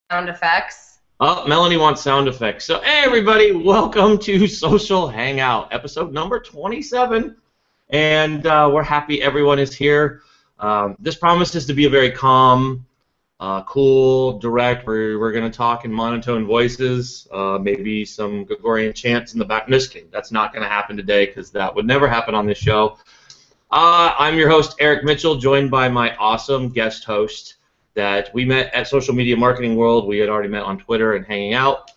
Sound effects. Oh, Melanie wants sound effects. So, hey, everybody, welcome to Social Hangout, episode number 27. And we're happy everyone is here. This promises to be a very calm, cool, direct. We're going to talk in monotone voices, maybe some Gregorian chants in the back. No, just kidding. That's not going to happen today because that would never happen on this show. I'm your host, Eric Mitchell, joined by my awesome guest host that we met at Social Media Marketing World. We had already met on Twitter and hanging out,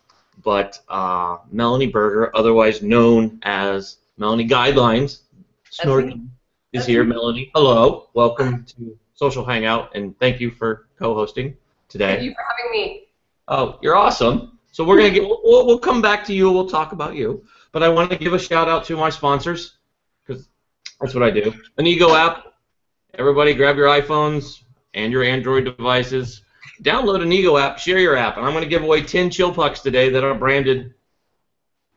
but Melanie Berger, otherwise known as Melanysguydlines, is here. Melanie, hello. Welcome to Social Hangout, and thank you for co-hosting today. Thank you for having me. Oh, you're awesome. So we're gonna we'll come back to you. We'll talk about you, but I want to give a shout out to my sponsors because that's what I do. An Ego app. Everybody, grab your iPhones and your Android devices. Download an Ego app. Share your app, and I'm going to give away 10 chill pucks today that are branded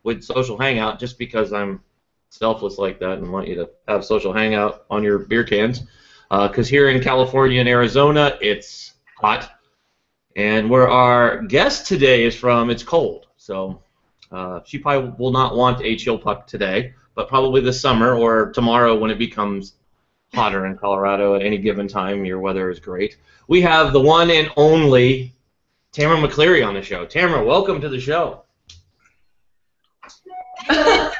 with Social Hangout, just because I'm selfless like that and want you to have Social Hangout on your beer cans. Because here in California and Arizona, it's hot, and where our guest today is from, it's cold. So she probably will not want a chill puck today, but probably this summer or tomorrow when it becomes hotter in Colorado at any given time. Your weather is great. We have the one and only Tamara McCleary on the show. Tamara, welcome to the show. Give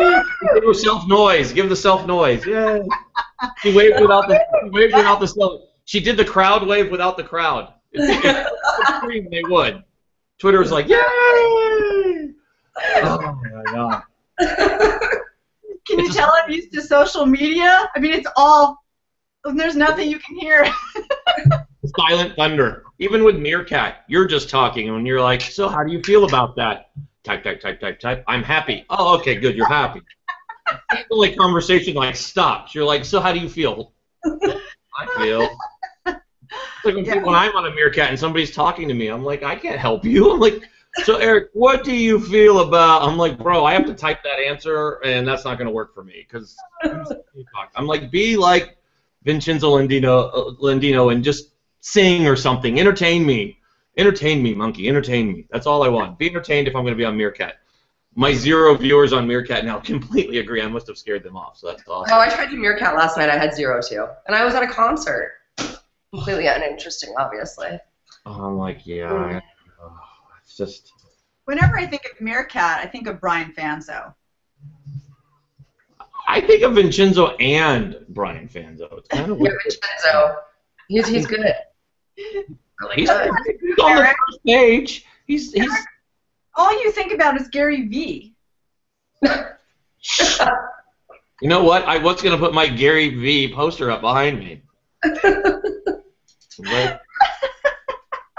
her self-noise. Give the self-noise. Yeah. She waved without the self. She did the crowd wave without the crowd. If scream, they would. Twitter was like, yay! Oh my god. Can you tell I'm used to social media? I mean, it's all, there's nothing you can hear. Silent thunder. Even with Meerkat, you're just talking, and you're like, so how do you feel about that? Type, type, type, type, type. I'm happy. Oh, okay, good, you're happy. The like conversation like stops. You're like, so how do you feel? I feel. It's like when I'm on a Meerkat and somebody's talking to me, I'm like, I can't help you. I'm like, so Eric, what do you feel about? I'm like, bro, I have to type that answer, and that's not going to work for me because I'm like, be like Vincenzo Landino and just sing or something. Entertain me, monkey, entertain me. That's all I want. Be entertained if I'm going to be on Meerkat. My 0 viewers on Meerkat now completely agree. I must have scared them off, so that's awesome. Oh, I tried to Meerkat last night. I had 0 too, and I was at a concert. Completely uninteresting, obviously. Oh, I'm like, yeah. It's just. Whenever I think of Meerkat, I think of Brian Fanzo. I think of Vincenzo and Brian Fanzo. It's kind of weird. Vincenzo. He's good. He's on the first page. He's. All you think about is Gary V. You know what? I was going to put my Gary V poster up behind me. But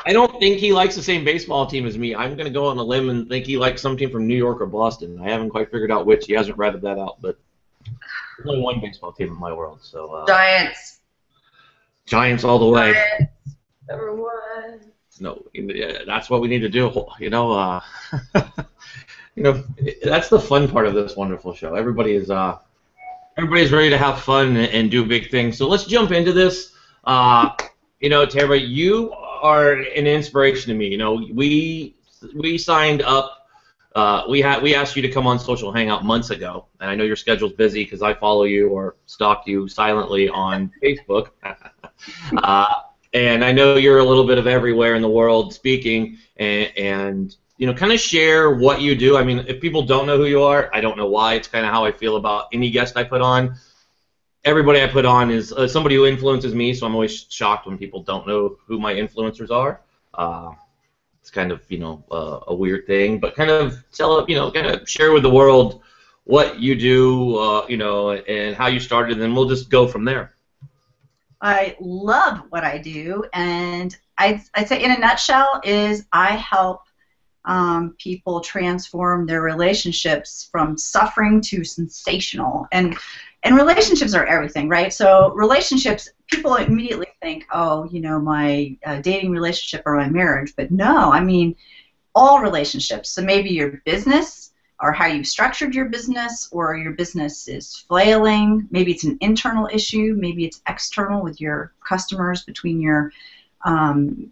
I don't think he likes the same baseball team as me. I'm going to go on a limb and think he likes some team from New York or Boston. I haven't quite figured out which. He hasn't ratted that out, but there's only one baseball team in my world. So Giants. Giants all the way. Giants. Number one. No, that's what we need to do. You know, that's the fun part of this wonderful show. Everybody's ready to have fun and do big things. So let's jump into this. Tamara, you are an inspiration to me. You know, we signed up. We asked you to come on Social Hangout months ago, and I know your schedule's busy because I follow you or stalk you silently on Facebook. And I know you're a little bit of everywhere in the world speaking, and kind of share what you do. I mean, if people don't know who you are, I don't know why. It's kind of how I feel about any guest I put on. Everybody I put on is somebody who influences me, so I'm always shocked when people don't know who my influencers are. It's kind of, a weird thing, but kind of kind of share with the world what you do, and how you started, and then we'll just go from there. I love what I do, and I'd say in a nutshell is I help people transform their relationships from suffering to sensational. And relationships are everything, right? So relationships, people immediately think, oh, my dating relationship or my marriage. But no, I mean, all relationships. So maybe your business or how you structured your business, or your business is flailing. Maybe it's an internal issue. Maybe it's external with your customers, between your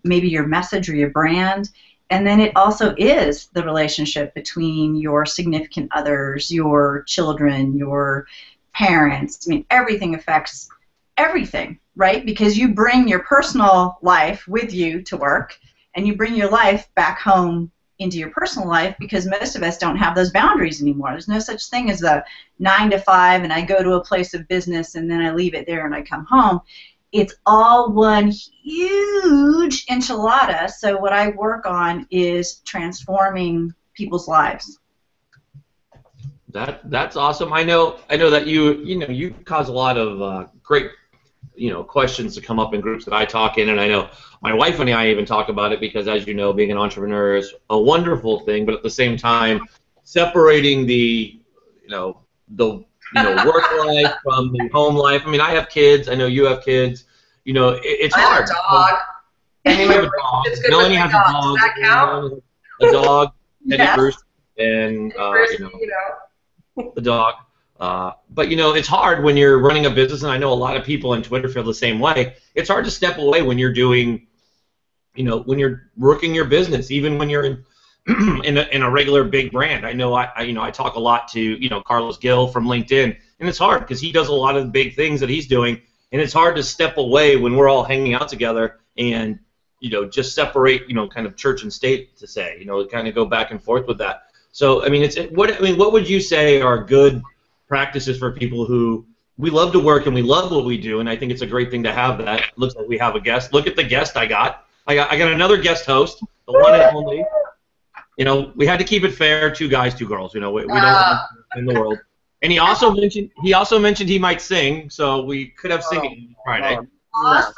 maybe your message or your brand. And then it also is the relationship between your significant others, your children, your parents. I mean, everything affects everything, right? Because you bring your personal life with you to work, and you bring your life back home into your personal life, because most of us don't have those boundaries anymore. There's no such thing as a 9 to 5 and I go to a place of business and then I leave it there and I come home. It's all one huge enchilada. So what I work on is transforming people's lives. That's awesome. I know that you cause a lot of great questions to come up in groups that I talk in, and I know my wife and I even talk about it because, as you know, being an entrepreneur is a wonderful thing, but at the same time, separating the work life from the home life. I mean, I have kids. I know you have kids. It's hard. I have a dog. You have a dog. Melanie has a dog. Does that count? A dog, Teddy Yes. Bruce, and the dog. But it's hard when you're running a business, and I know a lot of people on Twitter feel the same way. It's hard to step away when you're doing, when you're working your business, even when you're in a regular big brand. I know I talk a lot to Carlos Gill from LinkedIn, and it's hard because he does a lot of the big things that he's doing, and it's hard to step away when we're all hanging out together and just separate kind of church and state, to say kind of go back and forth with that. So I mean what would you say are good practices for people who we love to work and we love what we do, and I think it's a great thing to have that. Looks like we have a guest. Look at the guest I got. I got another guest host, the one and only. We had to keep it fair, 2 guys, 2 girls. We don't want in the world. And he also mentioned he might sing, so we could have singing Friday. Awesome.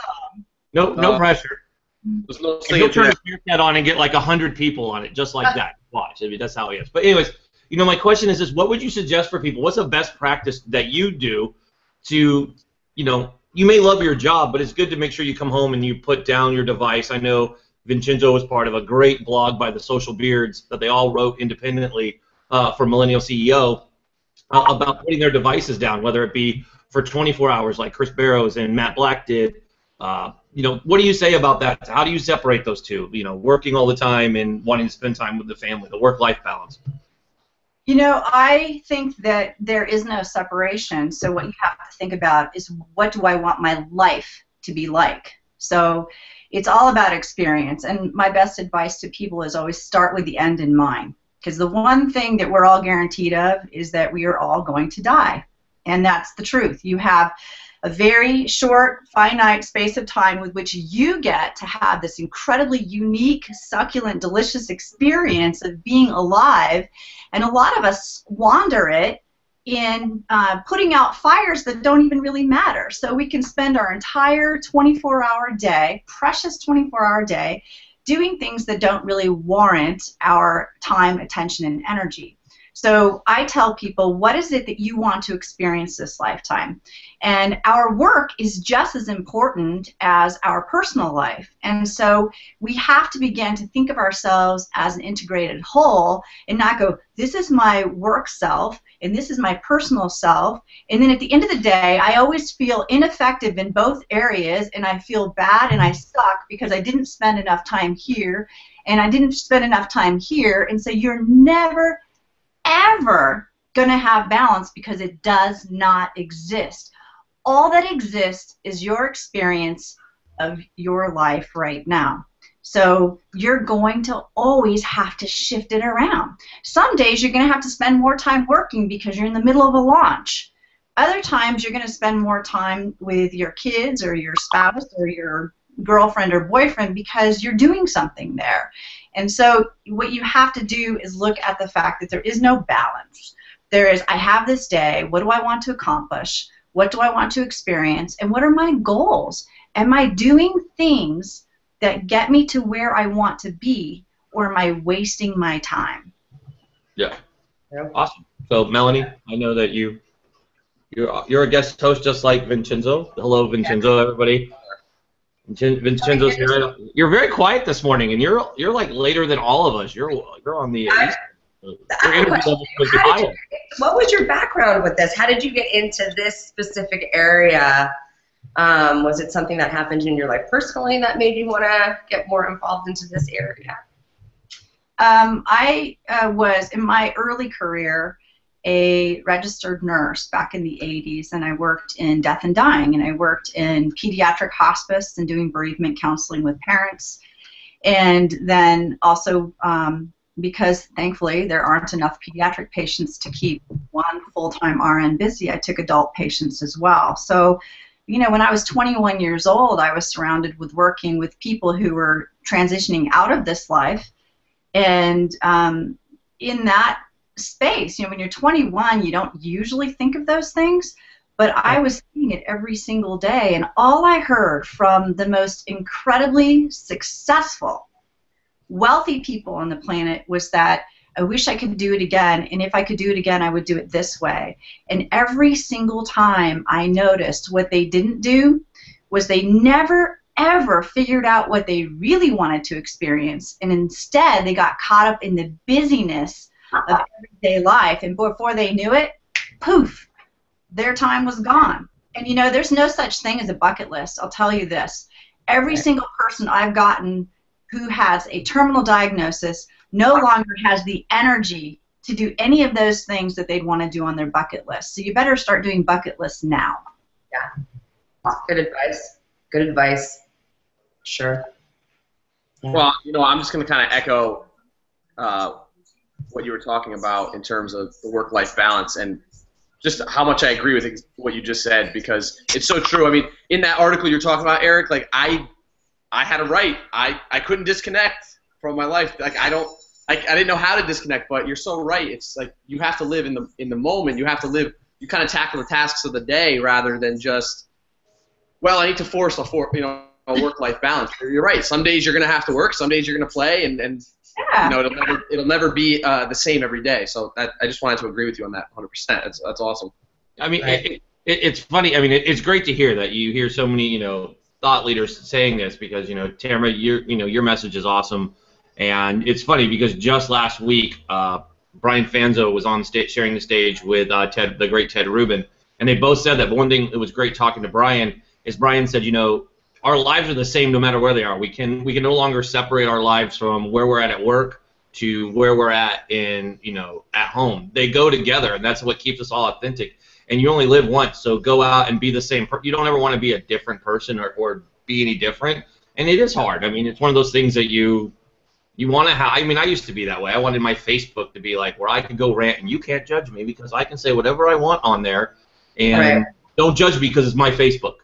No pressure. There's no And he'll turn his haircut on and get like 100 people on it, just like that. Watch. I mean, that's how he is. But anyways, my question is this: what would you suggest for people? What's a best practice that you do to, you may love your job, but it's good to make sure you come home and you put down your device. I know Vincenzo was part of a great blog by the Social Beards that they all wrote independently for Millennial CEO about putting their devices down, whether it be for 24 hours like Chris Barrows and Matt Black did. What do you say about that? How do you separate those two? Working all the time and wanting to spend time with the family, the work-life balance. I think that there is no separation. So what you have to think about is, what do I want my life to be like? So it's all about experience. And my best advice to people is always start with the end in mind. Because the one thing that we're all guaranteed of is that we are all going to die. And that's the truth. You have a very short, finite space of time with which you get to have this incredibly unique, succulent, delicious experience of being alive. And a lot of us wander it in putting out fires that don't even really matter. So we can spend our entire 24-hour day, precious 24-hour day, doing things that don't really warrant our time, attention, and energy. So I tell people, what is it that you want to experience this lifetime? And our work is just as important as our personal life. And so we have to begin to think of ourselves as an integrated whole and not go, this is my work self and this is my personal self. And then at the end of the day, I always feel ineffective in both areas, and I feel bad and I suck because I didn't spend enough time here and I didn't spend enough time here. And so you're never ever going to have balance, because it does not exist. All that exists is your experience of your life right now. So you're going to always have to shift it around. Some days you're going to have to spend more time working because you're in the middle of a launch. Other times you're going to spend more time with your kids or your spouse or your girlfriend or boyfriend because you're doing something there. And so what you have to do is look at the fact that there is no balance. There is, I have this day, what do I want to accomplish? What do I want to experience? And what are my goals? Am I doing things that get me to where I want to be, or am I wasting my time? Yeah. Awesome. So Melanie, I know that you're a guest host just like Vincenzo. Hello, Vincenzo, everybody. Vincenzo's here. You're very quiet this morning, and you're like later than all of us. You're on the east. Your energy level was higher. What was your background with this? How did you get into this specific area Was it something that happened in your life personally that made you want to get more involved into this area? I was, in my early career, a registered nurse back in the 80s, and I worked in death and dying, and I worked in pediatric hospice and doing bereavement counseling with parents. And then also, because thankfully there aren't enough pediatric patients to keep one full-time RN busy, I took adult patients as well. So, you know, when I was 21 years old, I was surrounded with working with people who were transitioning out of this life. And in that space, you know, when you're 21, you don't usually think of those things, but I was seeing it every single day, and all I heard from the most incredibly successful, wealthy people on the planet was that I wish I could do it again, and if I could do it again, I would do it this way. And every single time I noticed what they didn't do was they never ever figured out what they really wanted to experience, and instead they got caught up in the busyness of everyday life, and before they knew it, poof, their time was gone. And you know, there's no such thing as a bucket list. I'll tell you this. Every single person I've gotten who has a terminal diagnosis no longer has the energy to do any of those things that they'd want to do on their bucket list. So you better start doing bucket lists now. Yeah. Good advice. Good advice. Sure. Yeah. Well, you know, I'm just going to kind of echo what you were talking about in terms of the work-life balance, and just how much I agree with what you just said, because it's so true. I mean, in that article you're talking about, Eric, like I had a right. I couldn't disconnect from my life. Like I didn't know how to disconnect, but you're so right. It's like you have to live in the moment. You have to live. You kind of tackle the tasks of the day rather than just, well, I need to force a work-life balance. You're right. Some days you're going to have to work. Some days you're going to play, and yeah. You know, it'll never be the same every day. So I just wanted to agree with you on that 100%. That's awesome. I mean, it's funny. I mean, it's great to hear that you hear so many, you know, thought leaders saying this, because, you know, Tamara, your message is awesome, and it's funny because just last week, Brian Fanzo was on stage, sharing the stage with the great Ted Rubin, and they both said that one thing that was great talking to Brian is Brian said, you know, our lives are the same no matter where they are. We can no longer separate our lives from where we're at work to where we're at at home. They go together, and that's what keeps us all authentic. And you only live once, so go out and be the same. You don't ever want to be a different person or be any different. And it is hard. I mean, it's one of those things that you want to have. I mean, I used to be that way. I wanted my Facebook to be like where I could go rant, and you can't judge me because I can say whatever I want on there, and don't judge me because it's my Facebook.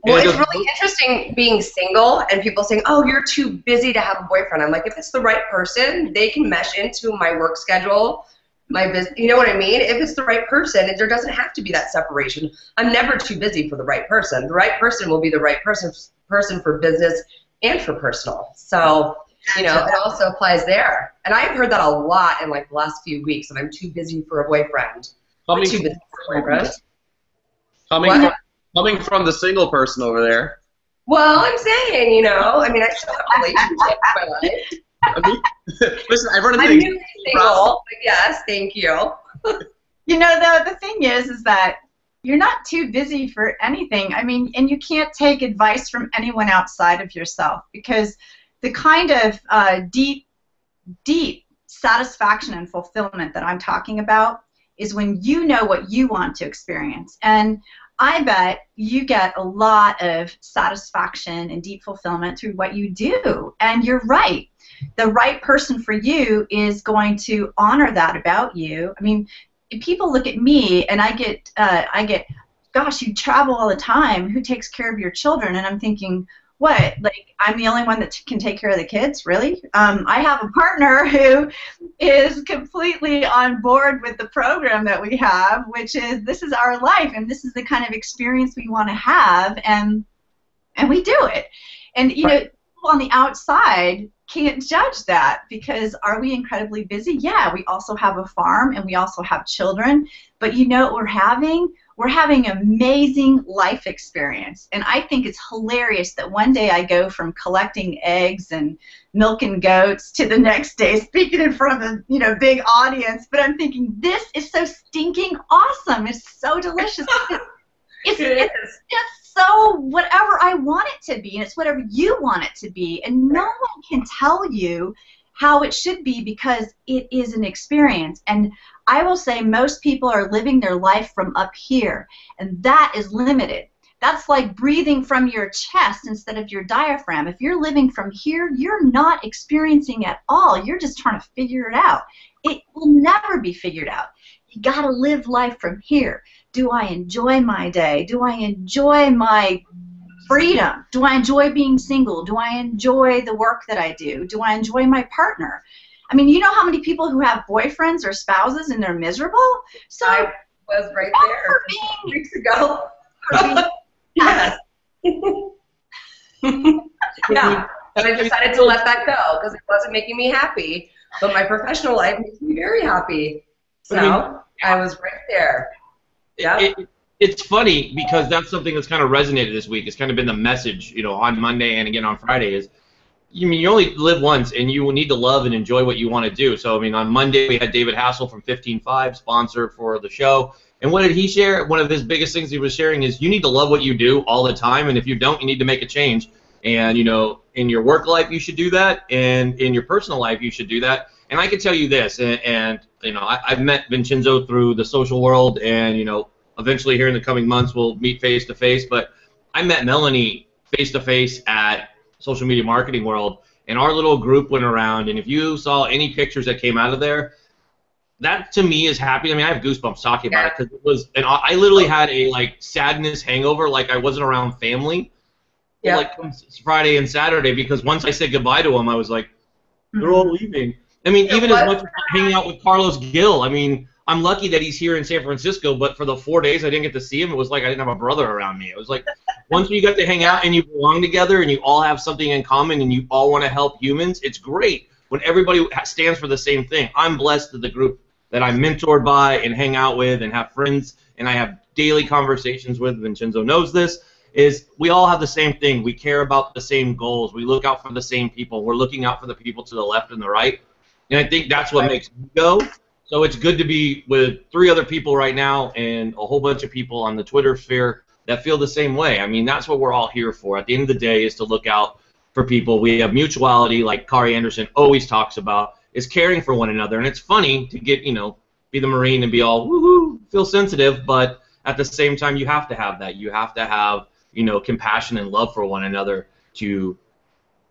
Well, it's really interesting being single and people saying, oh, you're too busy to have a boyfriend. I'm like, if it's the right person, they can mesh into my work schedule, my business. You know what I mean? If it's the right person, there doesn't have to be that separation. I'm never too busy for the right person. The right person will be the right person for business and for personal. So, you know, it also applies there. And I've heard that a lot in like the last few weeks, that I'm too busy for a boyfriend. I'm too busy for a boyfriend. Coming from the single person over there. Well, I'm saying, you know, I mean, I still have relationships in my life. I mean, listen, I've run into I'm newly single, but yes, thank you. You know, the thing is that you're not too busy for anything. I mean, and you can't take advice from anyone outside of yourself, because the kind of deep satisfaction and fulfillment that I'm talking about is when you know what you want to experience. And I bet you get a lot of satisfaction and deep fulfillment through what you do. And you're right. The right person for you is going to honor that about you. I mean, if people look at me and I get, gosh, you travel all the time. Who takes care of your children? And I'm thinking, what? Like, I'm the only one that can take care of the kids? Really? I have a partner who is completely on board with the program that we have, which is this is our life, and this is the kind of experience we want to have, and we do it. And, you know, people on the outside can't judge that, because are we incredibly busy? Yeah, we also have a farm, and we also have children, but you know what we're having? We're having an amazing life experience. And I think it's hilarious that one day I go from collecting eggs and milking goats to the next day speaking in front of a, you know, big audience. But I'm thinking, this is so stinking awesome. It's so delicious. It's just so whatever I want it to be, and it's whatever you want it to be, and no one can tell you how it should be because it is an experience. And I will say most people are living their life from up here, and that is limited. That's like breathing from your chest instead of your diaphragm. If you're living from here, you're not experiencing at all. You're just trying to figure it out. It will never be figured out. You got to live life from here. Do I enjoy my day? Do I enjoy my freedom? Do I enjoy being single? Do I enjoy the work that I do? Do I enjoy my partner? I mean, you know how many people who have boyfriends or spouses and they're miserable? So I was right there 2 weeks ago. Yes. Yeah. And I decided to let that go because it wasn't making me happy. But my professional life makes me very happy. So I was right there. Yeah. It's funny because that's something that's kind of resonated this week. It's kind of been the message, you know, on Monday and again on Friday is, you only live once, and you need to love and enjoy what you want to do. So, I mean, on Monday we had David Hassel from 15.5, sponsor for the show. And what did he share? One of his biggest things he was sharing is you need to love what you do all the time, and if you don't, you need to make a change. And, you know, in your work life you should do that, and in your personal life you should do that. And I can tell you this, and you know, I've met Vincenzo through the social world, and, you know, eventually here in the coming months we'll meet face-to-face, but I met Melanie face-to-face at Social Media Marketing World, and our little group went around, and if you saw any pictures that came out of there, that to me is happy. I mean, I have goosebumps talking about it because it was, and I literally had a like sadness hangover, like I wasn't around family, like Friday and Saturday, because once I said goodbye to them, I was like, they're all leaving. I mean, even as much as hanging out with Carlos Gill, I mean, I'm lucky that he's here in San Francisco, but for the 4 days I didn't get to see him, it was like I didn't have a brother around me. It was like once you got to hang out and you belong together and you all have something in common and you all want to help humans, it's great when everybody stands for the same thing. I'm blessed that the group that I'm mentored by and hang out with and have friends and I have daily conversations with, Vincenzo knows this, is we all have the same thing. We care about the same goals. We look out for the same people. We're looking out for the people to the left and the right. And I think that's what makes me go. So it's good to be with 3 other people right now and a whole bunch of people on the Twitter sphere that feel the same way. I mean, that's what we're all here for. At the end of the day is to look out for people. We have mutuality, like Kari Anderson always talks about, is caring for one another. And it's funny to get, you know, be the Marine and be all, woohoo, feel sensitive, but at the same time you have to have that. You have to have, you know, compassion and love for one another to,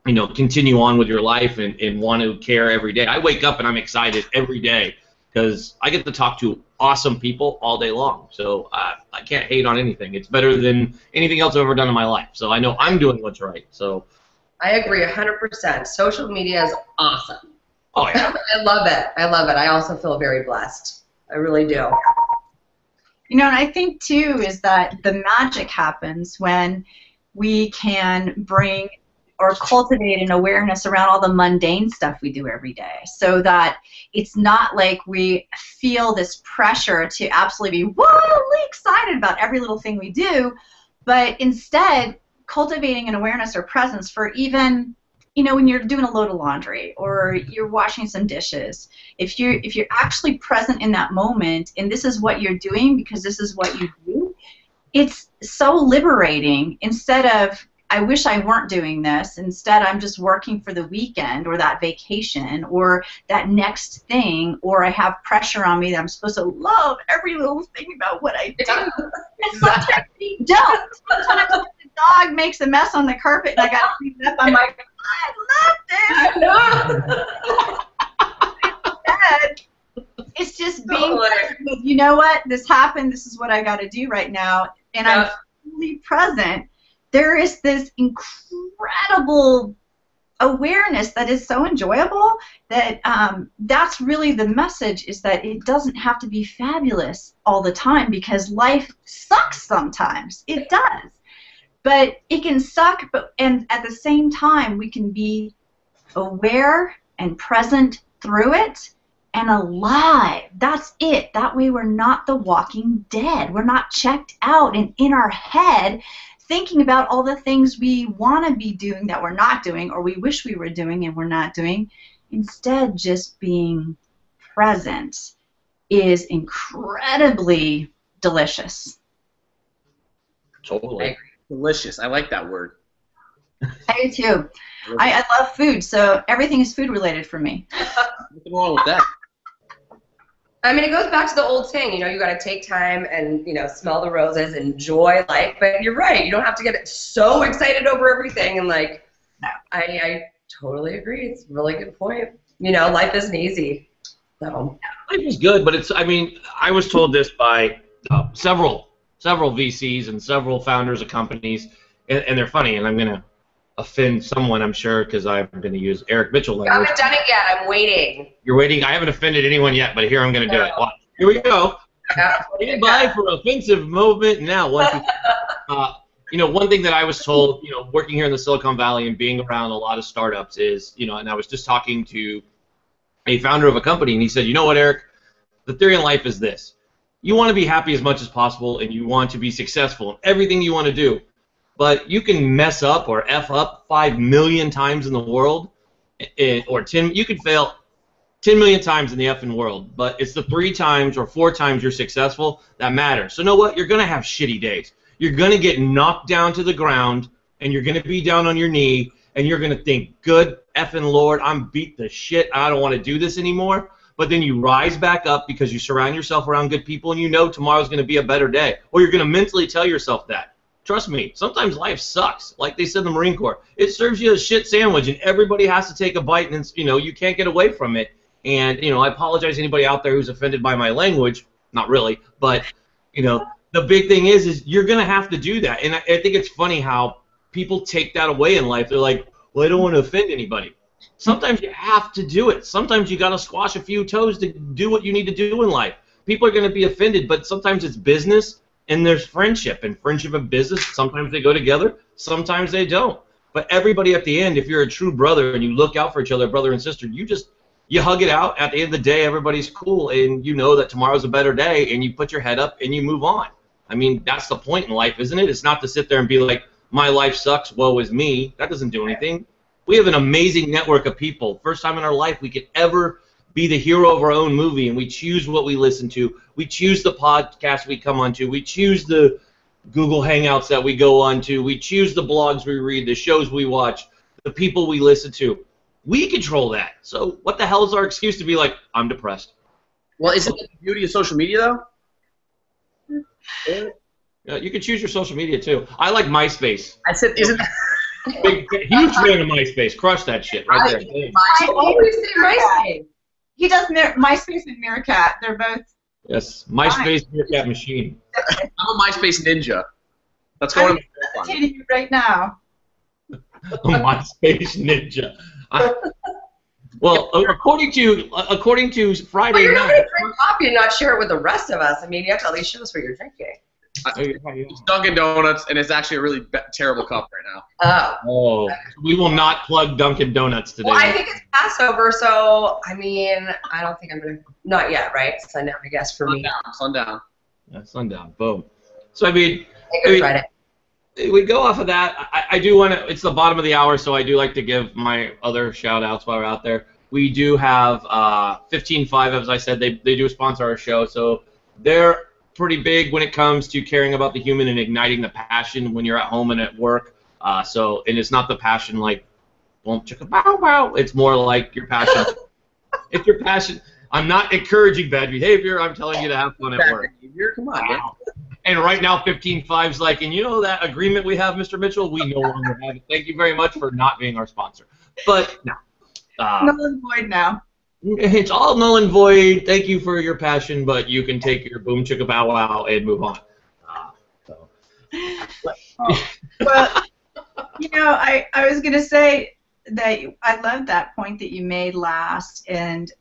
you know, continue on with your life and want to care every day. I wake up and I'm excited every day because I get to talk to awesome people all day long. So I can't hate on anything. It's better than anything else I've ever done in my life. So I know I'm doing what's right. So I agree 100%. Social media is awesome. Oh, yeah. I love it. I love it. I also feel very blessed. I really do. You know, and I think, too, is that the magic happens when we can bring or cultivate an awareness around all the mundane stuff we do every day so that it's not like we feel this pressure to absolutely be wildly excited about every little thing we do, but instead cultivating an awareness or presence for even, you know, when you're doing a load of laundry or you're washing some dishes, if you're actually present in that moment and this is what you're doing because this is what you do, it's so liberating. Instead of, I wish I weren't doing this, instead I'm just working for the weekend or that vacation or that next thing, or I have pressure on me that I'm supposed to love every little thing about what I do. And sometimes we don't. Sometimes when the dog makes a mess on the carpet and I got to clean it up, I'm like, I love this. Instead, it's just being, you know what, this happened, this is what I got to do right now, and I'm fully present. There is this incredible awareness that is so enjoyable that that's really the message, is that it doesn't have to be fabulous all the time because life sucks sometimes. It does. But it can suck, and at the same time we can be aware and present through it and alive. That's it. That way we're not the walking dead. We're not checked out and in our head thinking about all the things we want to be doing that we're not doing, or we wish we were doing and we're not doing. Instead, just being present is incredibly delicious. Totally. Delicious. I like that word. I do too. I love food, so everything is food related for me. Nothing wrong with that. I mean, it goes back to the old saying, you know, you got to take time and, you know, smell the roses, enjoy life. But you're right. You don't have to get so excited over everything. And, like, No. I totally agree. It's a really good point. You know, life isn't easy. So. Life is good, but it's, I mean, I was told this by several VCs and several founders of companies, and they're funny, and I'm going to offend someone, I'm sure, because I'm going to use Eric Mitchell language. I haven't done it yet. I'm waiting. You're waiting? I haven't offended anyone yet, but here I'm going to do it. Well, here we go. Stand by for offensive movement now. You know, one thing that I was told, you know, working here in the Silicon Valley and being around a lot of startups is, you know, and I was just talking to a founder of a company, and he said, you know what, Eric, the theory in life is this. You want to be happy as much as possible, and you want to be successful in everything you want to do. But you can mess up or F up 5 million times in the world, or 10. You could fail 10 million times in the effing world, but it's the 3 times or 4 times you're successful that matters. So know what? You're going to have shitty days. You're going to get knocked down to the ground, and you're going to be down on your knee, and you're going to think, good effing Lord, I'm beat the shit. I don't want to do this anymore. But then you rise back up because you surround yourself around good people, and you know tomorrow's going to be a better day. Or you're going to mentally tell yourself that. Trust me, sometimes life sucks. Like they said in the Marine Corps, it serves you a shit sandwich, and everybody has to take a bite, and you know you can't get away from it. And you know, I apologize to anybody out there who's offended by my language. Not really, but you know, the big thing is you're gonna have to do that. And I think it's funny how people take that away in life. They're like, well, I don't want to offend anybody. Sometimes you have to do it. Sometimes you gotta squash a few toes to do what you need to do in life. People are gonna be offended, but sometimes it's business. And there's friendship, and friendship and business, sometimes they go together, sometimes they don't. But everybody at the end, if you're a true brother and you look out for each other, brother and sister, you hug it out. At the end of the day, everybody's cool, and you know that tomorrow's a better day, and you put your head up and you move on. I mean, that's the point in life, isn't it? It's not to sit there and be like, my life sucks, woe is me. That doesn't do anything. We have an amazing network of people. First time in our life we could ever be the hero of our own movie, and we choose what we listen to. We choose the podcast we come onto. We choose the Google Hangouts that we go onto. We choose the blogs we read, the shows we watch, the people we listen to. We control that. So what the hell is our excuse to be like, I'm depressed? Well, isn't it the beauty of social media, though? You can choose your social media, too. I like MySpace. I said, isn't Huge fan of MySpace. Crush that shit right there. I always say MySpace. He does MySpace and Meerkat. They're both. Yes, MySpace Meerkat machine. I'm a MySpace ninja. That's going I'm imitating you right now. MySpace ninja. Well, according to Friday But you're not night. going to drink coffee and not share it with the rest of us. I mean, you have to at least show us what you're drinking. It's Dunkin' Donuts, and it's actually a really terrible cup right now. Oh, we will not plug Dunkin' Donuts today. Well, I think it's Passover, so, I mean, I don't think I'm going to, not yet, right? Sundown, I guess, for me. Sundown. Yeah, sundown. Boom. So, I mean, Good Friday. we go off of that. I do want to, it's the bottom of the hour, so I do like to give my other shout-outs while we're out there. We do have 15.5, as I said, they do sponsor our show, so they're pretty big when it comes to caring about the human and igniting the passion when you're at home and at work. And it's not the passion like, boom, chicka, bow, bow. It's more like your passion. It's your passion. I'm not encouraging bad behavior. I'm telling you to have fun at work. Come on, man. And right now, 15.5's like, and you know that agreement we have, Mr. Mitchell? We no longer have it. Thank you very much for not being our sponsor. But no. Null and void now. It's all null and void. Thank you for your passion, but you can take your boom chicka bow wow and move on. Well, you know, I was going to say that I love that point that you made last, and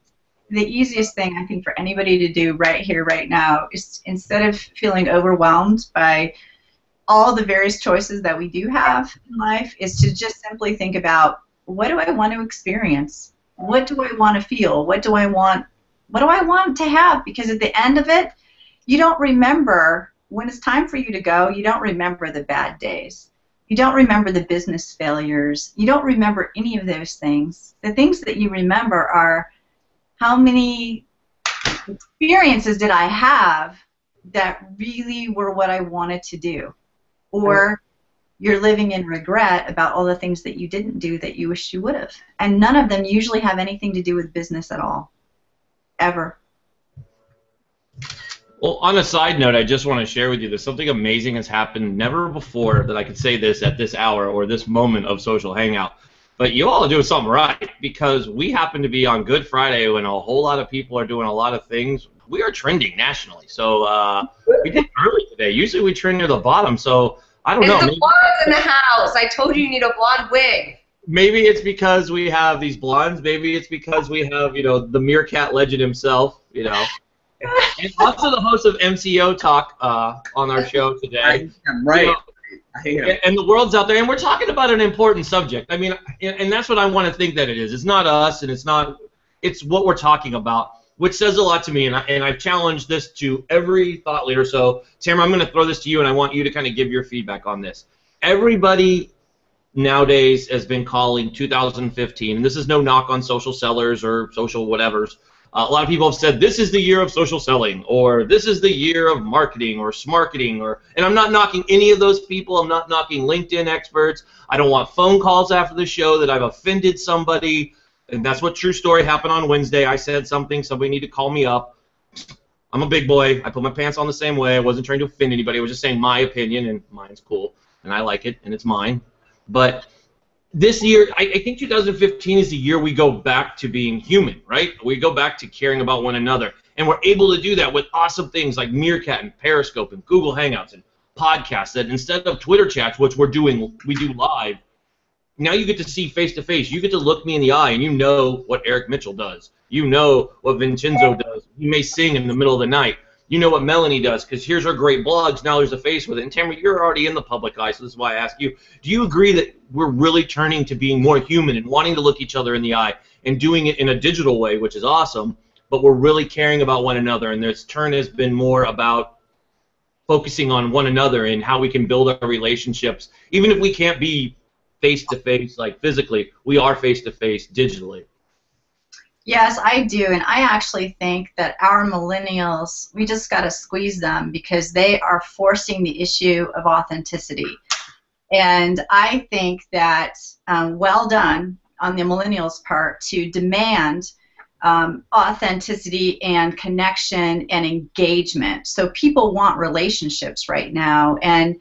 the easiest thing I think for anybody to do right here, right now, is instead of feeling overwhelmed by all the various choices that we do have in life, is to just simply think about, what do I want to experience? What do I want to feel? What do I want to have? Because at the end of it, you don't remember, when it's time for you to go, you don't remember the bad days. You don't remember the business failures. You don't remember any of those things. The things that you remember are, how many experiences did I have that really were what I wanted to do? or you're living in regret about all the things that you didn't do that you wish you would have. And none of them usually have anything to do with business at all, ever. Well, on a side note, I just want to share with you that something amazing has happened never before that I could say this at this hour or this moment of social hangout. But you all are doing something right, because we happen to be on Good Friday when a whole lot of people are doing a lot of things. We are trending nationally. So we did early today. Usually we trend near the bottom, so I don't know. It's the blondes in the house. I told you need a blonde wig. Maybe it's because we have these blondes. Maybe it's because we have, you know, the meerkat legend himself, you know. And also the host of MCO Talk on our show today. Right. You know, and the world's out there, and we're talking about an important subject. I mean, and that's what I want to think that it is. It's not us, and it's what we're talking about, which says a lot to me, and I've challenged this to every thought leader. So, Tamara, I'm going to throw this to you, and I want you to kind of give your feedback on this. Everybody nowadays has been calling 2015, and this is no knock on social sellers or social whatevers. A lot of people have said this is the year of social selling, or this is the year of marketing or smarketing, and I'm not knocking any of those people. I'm not knocking LinkedIn experts. I don't want phone calls after the show that I've offended somebody, and that's what True Story happened on Wednesday. I said something, somebody need to call me up. I'm a big boy. I put my pants on the same way. I wasn't trying to offend anybody. I was just saying my opinion, and mine's cool, and I like it, and it's mine. But this year, I think 2015 is the year we go back to being human, right? We go back to caring about one another. And we're able to do that with awesome things like Meerkat and Periscope and Google Hangouts and podcasts that instead of Twitter chats, which we do live, now you get to see face-to-face. You get to look me in the eye, and you know what Eric Mitchell does. You know what Vincenzo does. He may sing in the middle of the night. You know what Melanie does, because here's her great blogs. Now there's a face with it. And Tamara, you're already in the public eye, so this is why I ask you. Do you agree that we're really turning to being more human and wanting to look each other in the eye and doing it in a digital way, which is awesome, but we're really caring about one another, and this turn has been more about focusing on one another and how we can build our relationships. Even if we can't be face-to-face, like physically, we are face-to-face digitally. Yes, I do, and I actually think that our millennials, we just got to squeeze them because they are forcing the issue of authenticity. And I think that well done on the millennials' part to demand authenticity and connection and engagement. So people want relationships right now, and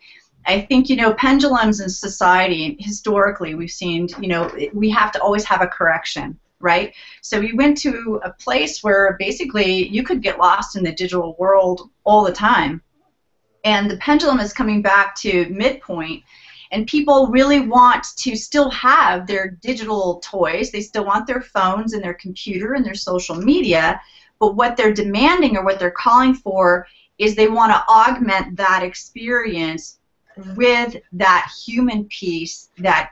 I think, you know, pendulums in society, historically, we've seen, you know, we have to always have a correction. Right? So we went to a place where basically you could get lost in the digital world all the time. And the pendulum is coming back to midpoint, and people really want to still have their digital toys. They still want their phones and their computer and their social media, but what they're demanding or what they're calling for is they want to augment that experience with that human piece that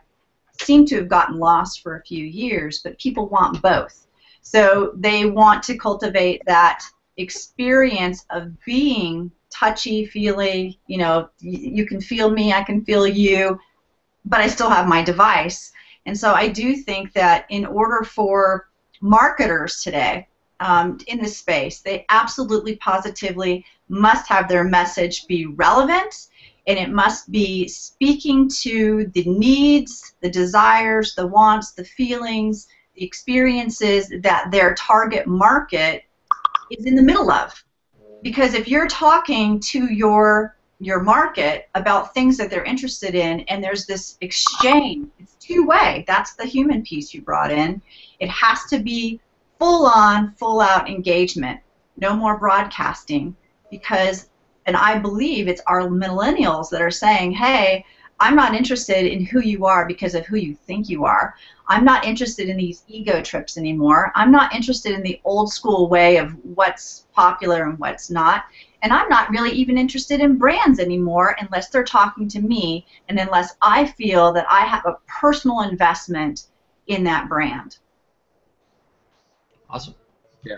seem to have gotten lost for a few years, but people want both. So they want to cultivate that experience of being touchy-feely, you know, you can feel me, I can feel you, but I still have my device. And so I do think that in order for marketers today in this space, they absolutely positively must have their message be relevant, and it must be speaking to the needs, the desires, the wants, the feelings, the experiences that their target market is in the middle of. Because if you're talking to your market about things that they're interested in, and there's this exchange, it's two-way. That's the human piece you brought in. It has to be full-on, full-out engagement. No more broadcasting, because and I believe it's our millennials that are saying, hey, I'm not interested in who you are because of who you think you are. I'm not interested in these ego trips anymore. I'm not interested in the old school way of what's popular and what's not. And I'm not really even interested in brands anymore unless they're talking to me and unless I feel that I have a personal investment in that brand. Awesome. Yeah.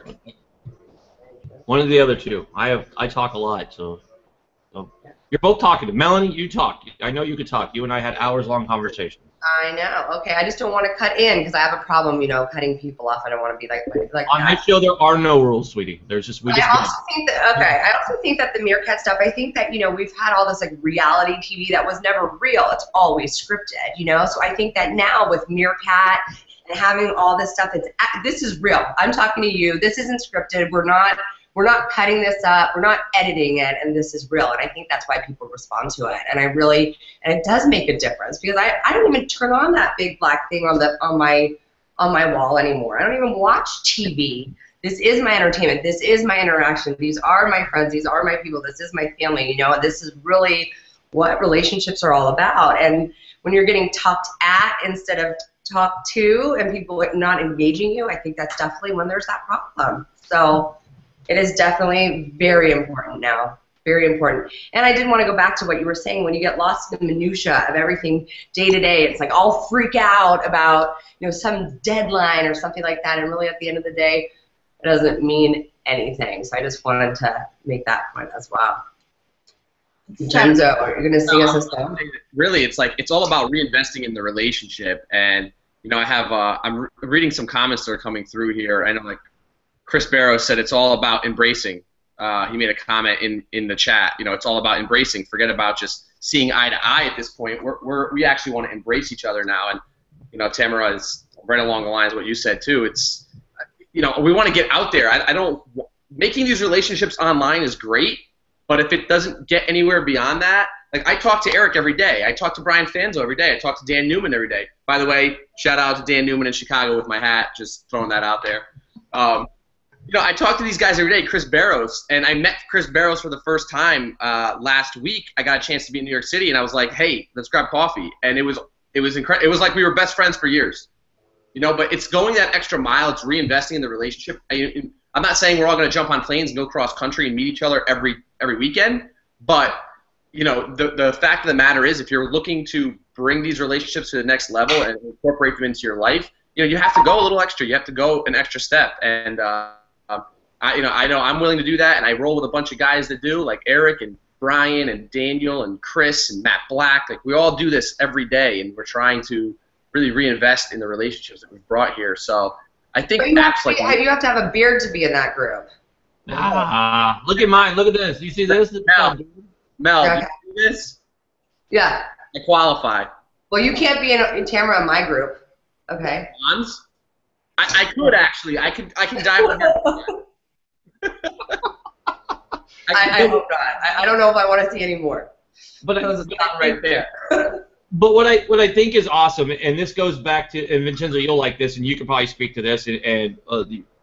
One of the other two. I talk a lot, so you're both talking. Melanie, you talk. I know you could talk. You and I had hours-long conversations. I know. Okay, I just don't want to cut in because I have a problem, cutting people off. I don't want to be like On that. this show, there are no rules, sweetie. There's just I also think that I also think that the Meerkat stuff. I think that we've had all this like reality TV that was never real. It's always scripted, So I think that now with Meerkat and having all this stuff, this is real. I'm talking to you. This isn't scripted. We're not cutting this up. We're not editing it, and this is real. And I think that's why people respond to it. And it does make a difference because I don't even turn on that big black thing on my wall anymore. I don't even watch TV. This is my entertainment. This is my interaction. These are my friends. These are my people. This is my family. This is really what relationships are all about. And when you're getting talked at instead of talked to, and people not engaging you, I think that's definitely when there's that problem. So it is definitely very important now, very important. And I did want to go back to what you were saying. When you get lost in the minutia of everything day to day, it's like I'll freak out about some deadline or something like that. And really, at the end of the day, it doesn't mean anything. So I just wanted to make that point as well. Jenzo, are you going to sing us a song? Really, it's all about reinvesting in the relationship. And I'm reading some comments that are coming through here. I know like Chris Barrow said it's all about embracing. He made a comment in the chat. It's all about embracing. Forget about just seeing eye to eye at this point. We actually want to embrace each other now. And Tamara is right along the lines of what you said too. It's we want to get out there. Making these relationships online is great, but if it doesn't get anywhere beyond that, like I talk to Eric every day. I talk to Brian Fanzo every day. I talk to Dan Newman every day. By the way, shout out to Dan Newman in Chicago with my hat. Just throwing that out there. I talk to these guys every day, Chris Barrows, and I met Chris Barrows for the first time last week. I got a chance to be in New York City, and I was like, hey, let's grab coffee. And it was incredible. It was like we were best friends for years. But it's going that extra mile. It's reinvesting in the relationship. I'm not saying we're all going to jump on planes and go cross country and meet each other every weekend, but the fact of the matter is, if you're looking to bring these relationships to the next level and incorporate them into your life, you have to go a little extra. You have to go an extra step. And I know I'm willing to do that, and I roll with a bunch of guys that do, like Eric and Brian and Daniel and Chris and Matt Black. Like we all do this every day, and we're trying to really reinvest in the relationships that we've brought here. So I think you have to have a beard to be in that group. Look at mine. Look at this. You see this? Mel, Okay. you see this? Yeah. I qualify. Well, you can't be in Tamara in my group. Okay. Bonds? I could actually. I can dive in here. I hope not. I don't know if I want to see any more. But it's not right there. But what I think is awesome, and this goes back to, and Vincenzo, you'll like this, and you can probably speak to this, and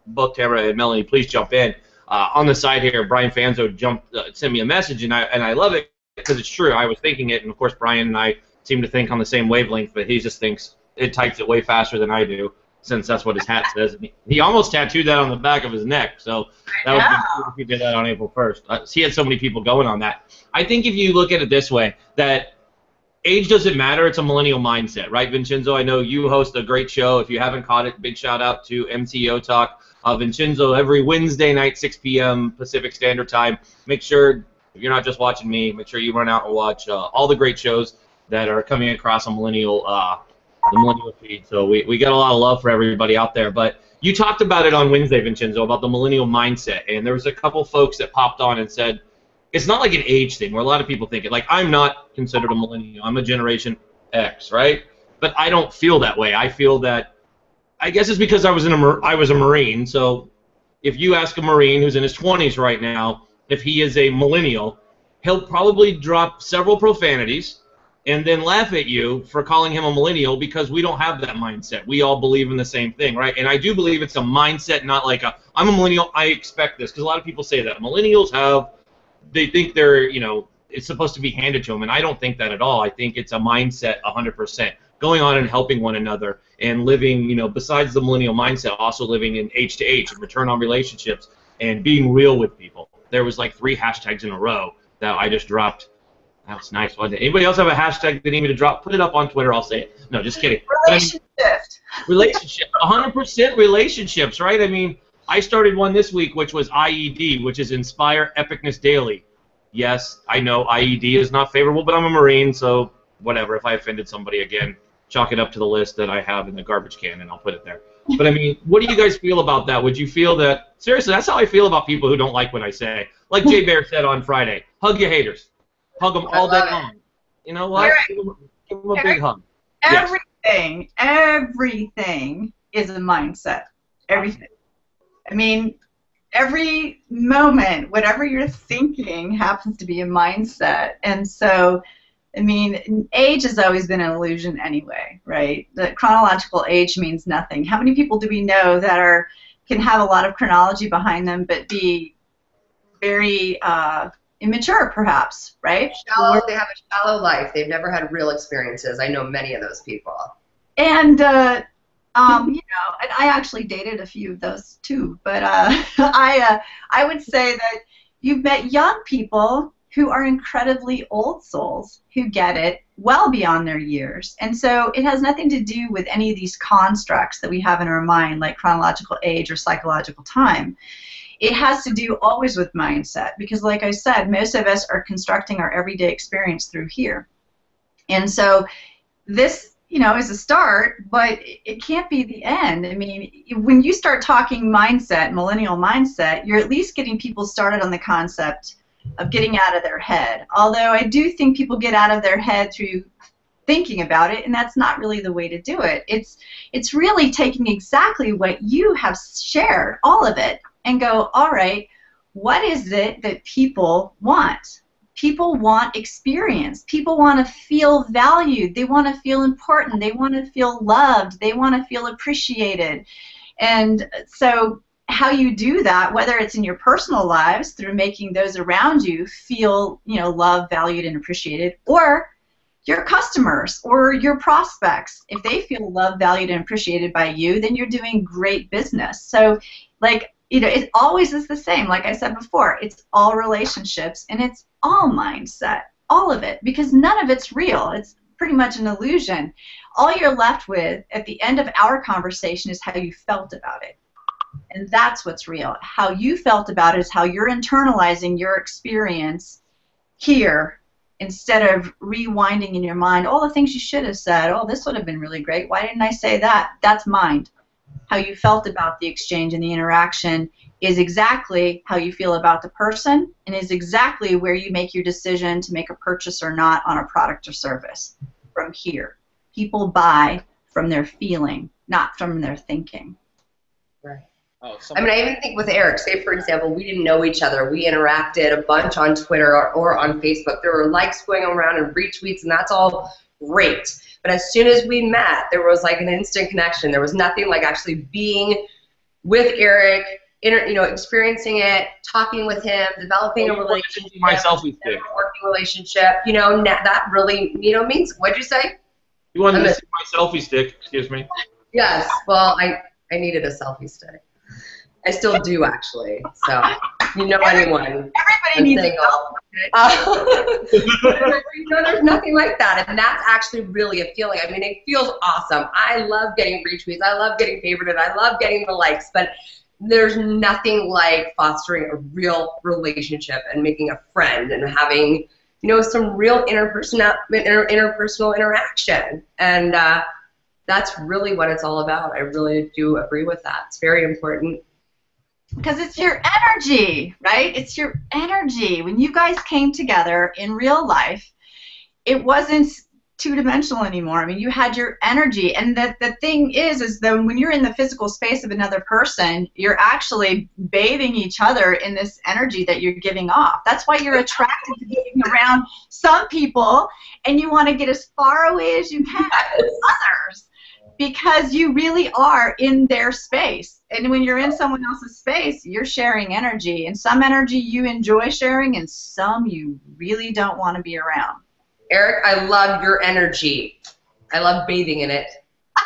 both Tamara and Melanie, please jump in. On the side here, Brian Fanzo sent me a message, and I love it because it's true. I was thinking it, and of course Brian and I seem to think on the same wavelength, but he just thinks it types it way faster than I do, since that's what his hat says. He almost tattooed that on the back of his neck, so that would be cool if he did that on April 1st. He had so many people going on that. I think if you look at it this way, that age doesn't matter. It's a millennial mindset, right, Vincenzo? I know you host a great show. If you haven't caught it, big shout out to MTO Talk. Vincenzo, every Wednesday night, 6 p.m. Pacific Standard Time. Make sure, if you're not just watching me, make sure you run out and watch all the great shows that are coming across on the millennial feed. So we got a lot of love for everybody out there. But you talked about it on Wednesday, Vincenzo, about the millennial mindset. And there was a couple folks that popped on and said, it's not like an age thing where a lot of people think it. Like, I'm not considered a millennial. I'm a Generation X, right? But I don't feel that way. I feel that, I guess it's because I was a Marine. So if you ask a Marine who's in his 20s right now, if he is a millennial, he'll probably drop several profanities and then laugh at you for calling him a millennial because we don't have that mindset. We all believe in the same thing, right? And I do believe it's a mindset, not like I'm a millennial, I expect this. Because a lot of people say that. Millennials they think they're, it's supposed to be handed to them, and I don't think that at all. I think it's a mindset 100%. Going on and helping one another and living, besides the millennial mindset, also living in H to H and return on relationships and being real with people. There was like 3 hashtags in a row that I just dropped. That was nice, wasn't it? Anybody else have a hashtag they need me to drop? Put it up on Twitter. I'll say it. No, just kidding. Relationship. 100% relationships, right? I mean, I started one this week, which was IED, which is Inspire Epicness Daily. Yes, I know IED is not favorable, but I'm a Marine, so whatever. If I offended somebody again, chalk it up to the list that I have in the garbage can, and I'll put it there. But I mean, what do you guys feel about that? Would you feel that, seriously, that's how I feel about people who don't like what I say. Like Jay Bear said on Friday, hug your haters. Hug them all day long. You know what? Give them a big hug. Everything is a mindset. Everything. I mean, every moment, whatever you're thinking happens to be a mindset. And so, I mean, age has always been an illusion anyway, right? The chronological age means nothing. How many people do we know that can have a lot of chronology behind them but be very immature, perhaps, right? They have a shallow life. They've never had real experiences. I know many of those people. And you know, and I actually dated a few of those too. But I would say that you've met young people who are incredibly old souls who get it well beyond their years. And so it has nothing to do with any of these constructs that we have in our mind, like chronological age or psychological time. It has to do always with mindset, because like I said, most of us are constructing our everyday experience through here. And so this, you know, is a start, but it can't be the end. I mean, when you start talking mindset, millennial mindset, you're at least getting people started on the concept of getting out of their head. Although I do think people get out of their head through thinking about it, and that's not really the way to do it. It's really taking exactly what you have shared, all of it, and go, all right, what is it that people want? People want experience. People want to feel valued. They want to feel important. They want to feel loved. They want to feel appreciated. And so how you do that, whether it's in your personal lives through making those around you feel, you know, loved, valued, and appreciated, or your customers or your prospects, if they feel loved, valued, and appreciated by you, then you're doing great business. So, like, you know, it always is the same. Like I said before, it's all relationships and it's all mindset, all of it, because none of it's real. It's pretty much an illusion. All you're left with at the end of our conversation is how you felt about it. And that's what's real. How you felt about it is how you're internalizing your experience here, instead of rewinding in your mind all the things you should have said. Oh, this would have been really great. Why didn't I say that? That's mind. How you felt about the exchange and the interaction is exactly how you feel about the person, and is exactly where you make your decision to make a purchase or not on a product or service. From here. People buy from their feeling, not from their thinking. Right. Oh, I mean, I even think with Eric, say for example, we didn't know each other. We interacted a bunch on Twitter or on Facebook. There were likes going around and retweets, and that's all great. But as soon as we met, there was like an instant connection. There was nothing like actually being with Eric, you know, experiencing it, talking with him, developing a relationship, working relationship. You know, that really, you know, means. What'd you say? You wanted to see my selfie stick? Excuse me. Yes. Well, I needed a selfie stick. I still do, actually. So, you know, anyone. Everybody needs a you know, there's nothing like that, and that's actually really a feeling. I mean, it feels awesome. I love getting retweets. I love getting favorited. I love getting the likes, but there's nothing like fostering a real relationship and making a friend and having, you know, some real interpersonal interaction. And that's really what it's all about. I really do agree with that. It's very important. Because it's your energy, right? It's your energy. When you guys came together in real life, it wasn't two-dimensional anymore. I mean, you had your energy. And the thing is that when you're in the physical space of another person, you're actually bathing each other in this energy that you're giving off. That's why you're attracted to being around some people, and you want to get as far away as you can with others, because you really are in their space. And when you're in someone else's space, you're sharing energy. And some energy you enjoy sharing, and some you really don't want to be around. Eric, I love your energy. I love bathing in it.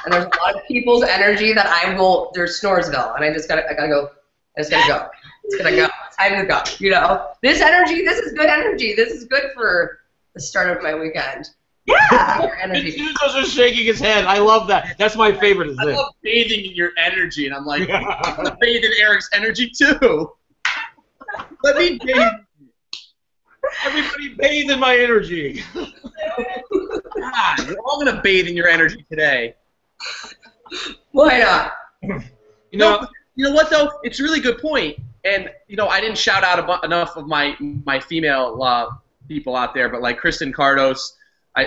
And there's a lot of people's energy that there's Snoresville, and I just gotta go. It's gonna go. It's time to go. You know, this energy, this is good energy. This is good for the start of my weekend. Yeah. Your energy. Jesus is shaking his head. I love that. That's my favorite. I love bathing in your energy, and I'm like, I'm gonna bathe in Eric's energy too. Let me bathe. Everybody bathe in my energy. God, we're all gonna bathe in your energy today. Why not? You know, You know what though? It's a really good point. And I didn't shout out enough of my female people out there, but like Kristen Cardos,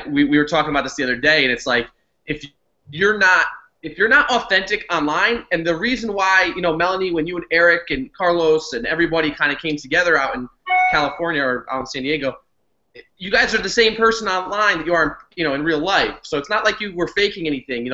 we were talking about this the other day, and it's like if you're not authentic online, and the reason why Melanie, when you and Eric and Carlos and everybody kind of came together out in California or out in San Diego, you guys are the same person online that you are in real life. So it's not like you were faking anything.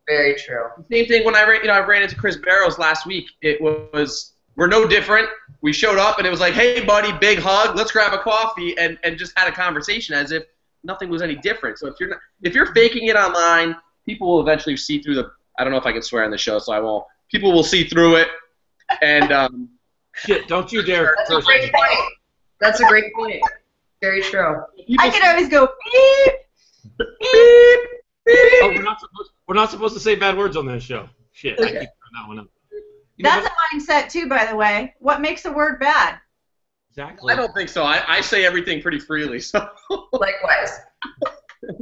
Very true. Same thing when I ran into Chris Barrows last week. It was, we're no different. We showed up and it was like, hey buddy, big hug, let's grab a coffee, and just had a conversation as if nothing was any different. So if you're faking it online, people will eventually see through I don't know if I can swear on the show, so I won't. People will see through it, and shit, don't you dare. That's a great point. That's a great point. Very true. I can always go beep, beep, beep. Oh, we're not supposed to say bad words on this show. Shit, I keep throwing that one up. That's a mindset too, by the way. What makes a word bad? Exactly. I don't think so. I say everything pretty freely. So. Likewise.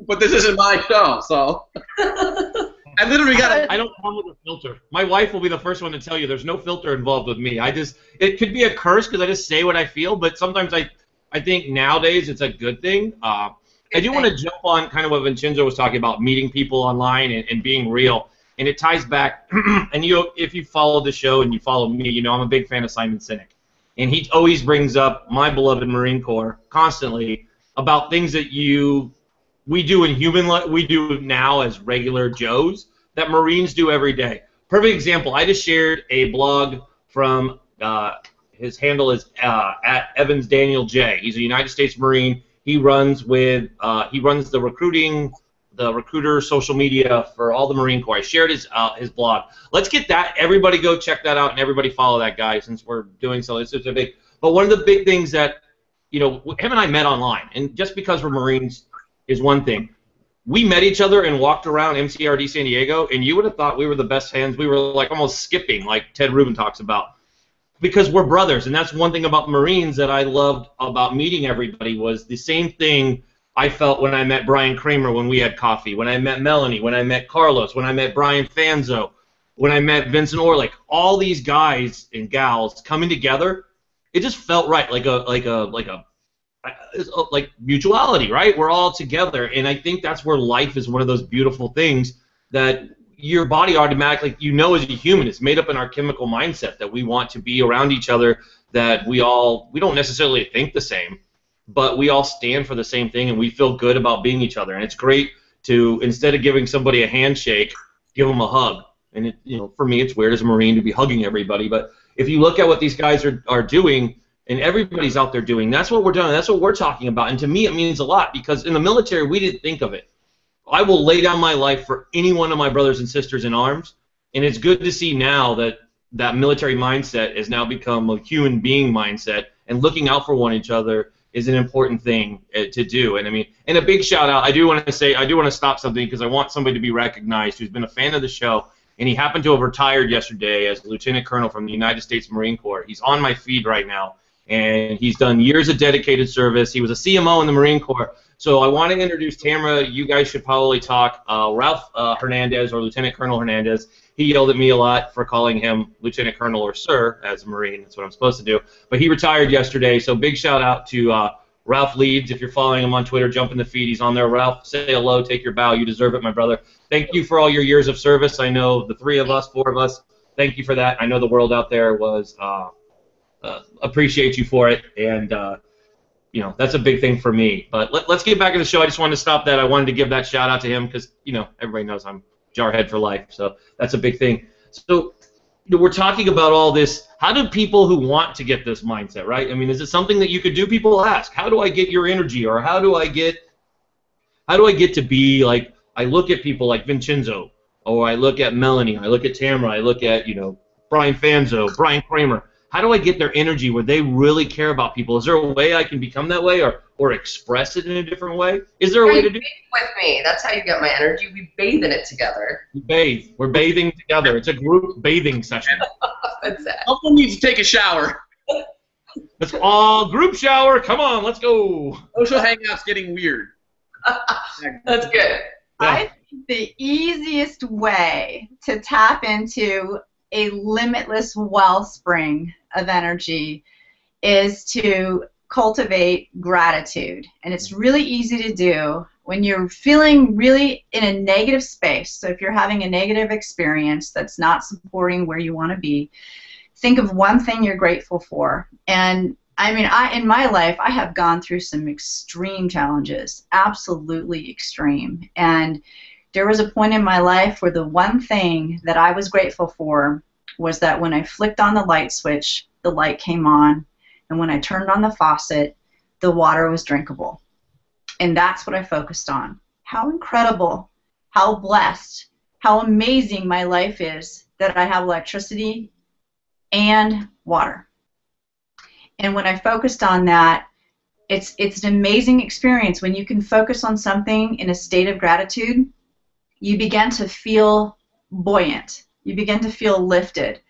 But this isn't my show, so. I literally got. I don't come with a filter. My wife will be the first one to tell you there's no filter involved with me. It could be a curse because I just say what I feel, but sometimes I think nowadays it's a good thing. I do want to jump on kind of what Vincenzo was talking about, meeting people online and being real. And it ties back, and if you follow the show and you follow me, I'm a big fan of Simon Sinek. And he always brings up my beloved Marine Corps constantly about things that we do in human life, we do now as regular Joes, that Marines do every day. Perfect example, I just shared a blog from, his handle is at Evans Daniel J. He's a United States Marine. He runs the recruiter social media for all the Marine Corps. I shared his blog. Let's get that. Everybody go check that out, and everybody follow that guy since we're doing so. It's a big. But one of the big things that him and I met online, and just because we're Marines is one thing. We met each other and walked around MCRD San Diego, and you would have thought we were the best friends. We were like almost skipping, like Ted Rubin talks about. Because we're brothers, and that's one thing about Marines that I loved about meeting everybody was the same thing I felt when I met Brian Kramer when we had coffee, when I met Melanie, when I met Carlos, when I met Brian Fanzo, when I met Vincent Orlick. All these guys and gals coming together, it just felt right, like mutuality, right? We're all together, and I think that's where life is one of those beautiful things that your body automatically, as a human, it's made up in our chemical mindset that we want to be around each other, that we don't necessarily think the same, but we all stand for the same thing, and we feel good about being each other. And it's great to, instead of giving somebody a handshake, give them a hug. And for me, it's weird as a Marine to be hugging everybody, but if you look at what these guys are doing, and everybody's out there doing, that's what we're doing, that's what we're talking about. And to me, it means a lot, because in the military, we didn't think of it. I will lay down my life for any one of my brothers and sisters in arms, and it's good to see now that military mindset has now become a human being mindset, and looking out for one another is an important thing to do. And and a big shout out, I do want to stop something because I want somebody to be recognized who's been a fan of the show, and he happened to have retired yesterday as a lieutenant colonel from the United States Marine Corps. He's on my feed right now, and he's done years of dedicated service. He was a CMO in the Marine Corps. So I want to introduce Tamara. You guys should probably talk. Ralph Hernandez, or Lieutenant Colonel Hernandez, he yelled at me a lot for calling him Lieutenant Colonel or Sir as a Marine. That's what I'm supposed to do. But he retired yesterday, so big shout out to Ralph Leeds. If you're following him on Twitter, jump in the feed. He's on there. Ralph, say hello, take your bow. You deserve it, my brother. Thank you for all your years of service. I know the four of us, thank you for that. I know the world out there was appreciate you for it, and that's a big thing for me. But let's get back to the show. I just wanted to stop that. I wanted to give that shout out to him because everybody knows I'm jarhead for life, so that's a big thing. So we're talking about all this. How do people who want to get this mindset, right? Is it something that you could do? People ask, how do I get your energy, or how do I get to be like? I look at people like Vincenzo, or I look at Melanie, I look at Tamara, I look at Brian Fanzo, Brian Kramer. How do I get their energy where they really care about people? Is there a way I can become that way, or express it in a different way? Is there a way to do it? With me. That's how you get my energy. We bathe in it together. We bathe. We're bathing together. It's a group bathing session. That's it. Someone needs to take a shower. Let's all group shower. Come on, let's go. Social hangout's getting weird. That's good. I think the easiest way to tap into a limitless wellspring of energy is to cultivate gratitude. And it's really easy to do when you're feeling really in a negative space. So if you're having a negative experience that's not supporting where you want to be, think of one thing you're grateful for. And I mean, in my life, I have gone through some extreme challenges, absolutely extreme. And there was a point in my life where the one thing that I was grateful for was that when I flicked on the light switch, the light came on. And when I turned on the faucet, the water was drinkable. And that's what I focused on. How incredible, how blessed, how amazing my life is that I have electricity and water. And when I focused on that, it's an amazing experience. When you can focus on something in a state of gratitude, you begin to feel buoyant. You begin to feel lifted.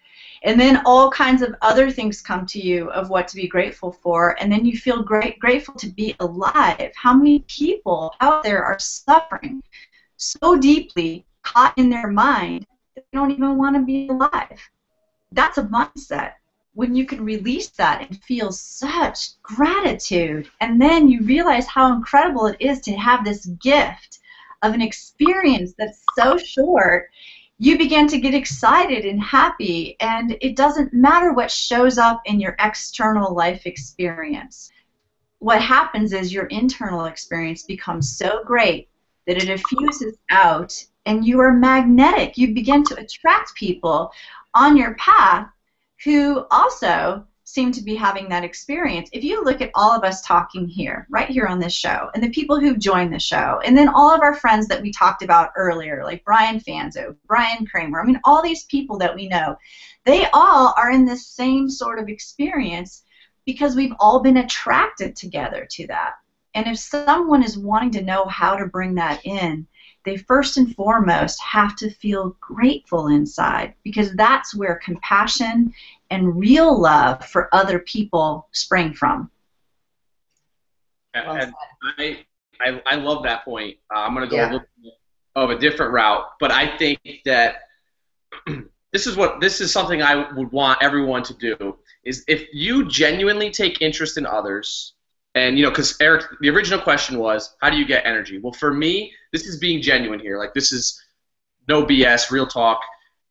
And then all kinds of other things come to you of what to be grateful for, and then you feel grateful to be alive. How many people out there are suffering so deeply, caught in their mind, that they don't even want to be alive? That's a mindset. When you can release that and feel such gratitude, and then you realize how incredible it is to have this gift of an experience that's so short, you begin to get excited and happy, and it doesn't matter what shows up in your external life experience. What happens is your internal experience becomes so great that it diffuses out, and you are magnetic. You begin to attract people on your path who also seem to be having that experience. If you look at all of us talking here, right here on this show, and the people who've joined the show, and then all of our friends that we talked about earlier, like Brian Fanzo, Brian Kramer, I mean, all these people that we know, they all are in this same sort of experience because we've all been attracted together to that. And if someone is wanting to know how to bring that in, they first and foremost have to feel grateful inside, because that's where compassion and real love for other people spring from. And I love that point. I'm going to go a little bit of a different route, but I think that this is something I would want everyone to do, is if you genuinely take interest in others. And, you know, because Eric, the original question was, how do you get energy? Well, for me, this is being genuine here. Like, this is no BS, real talk.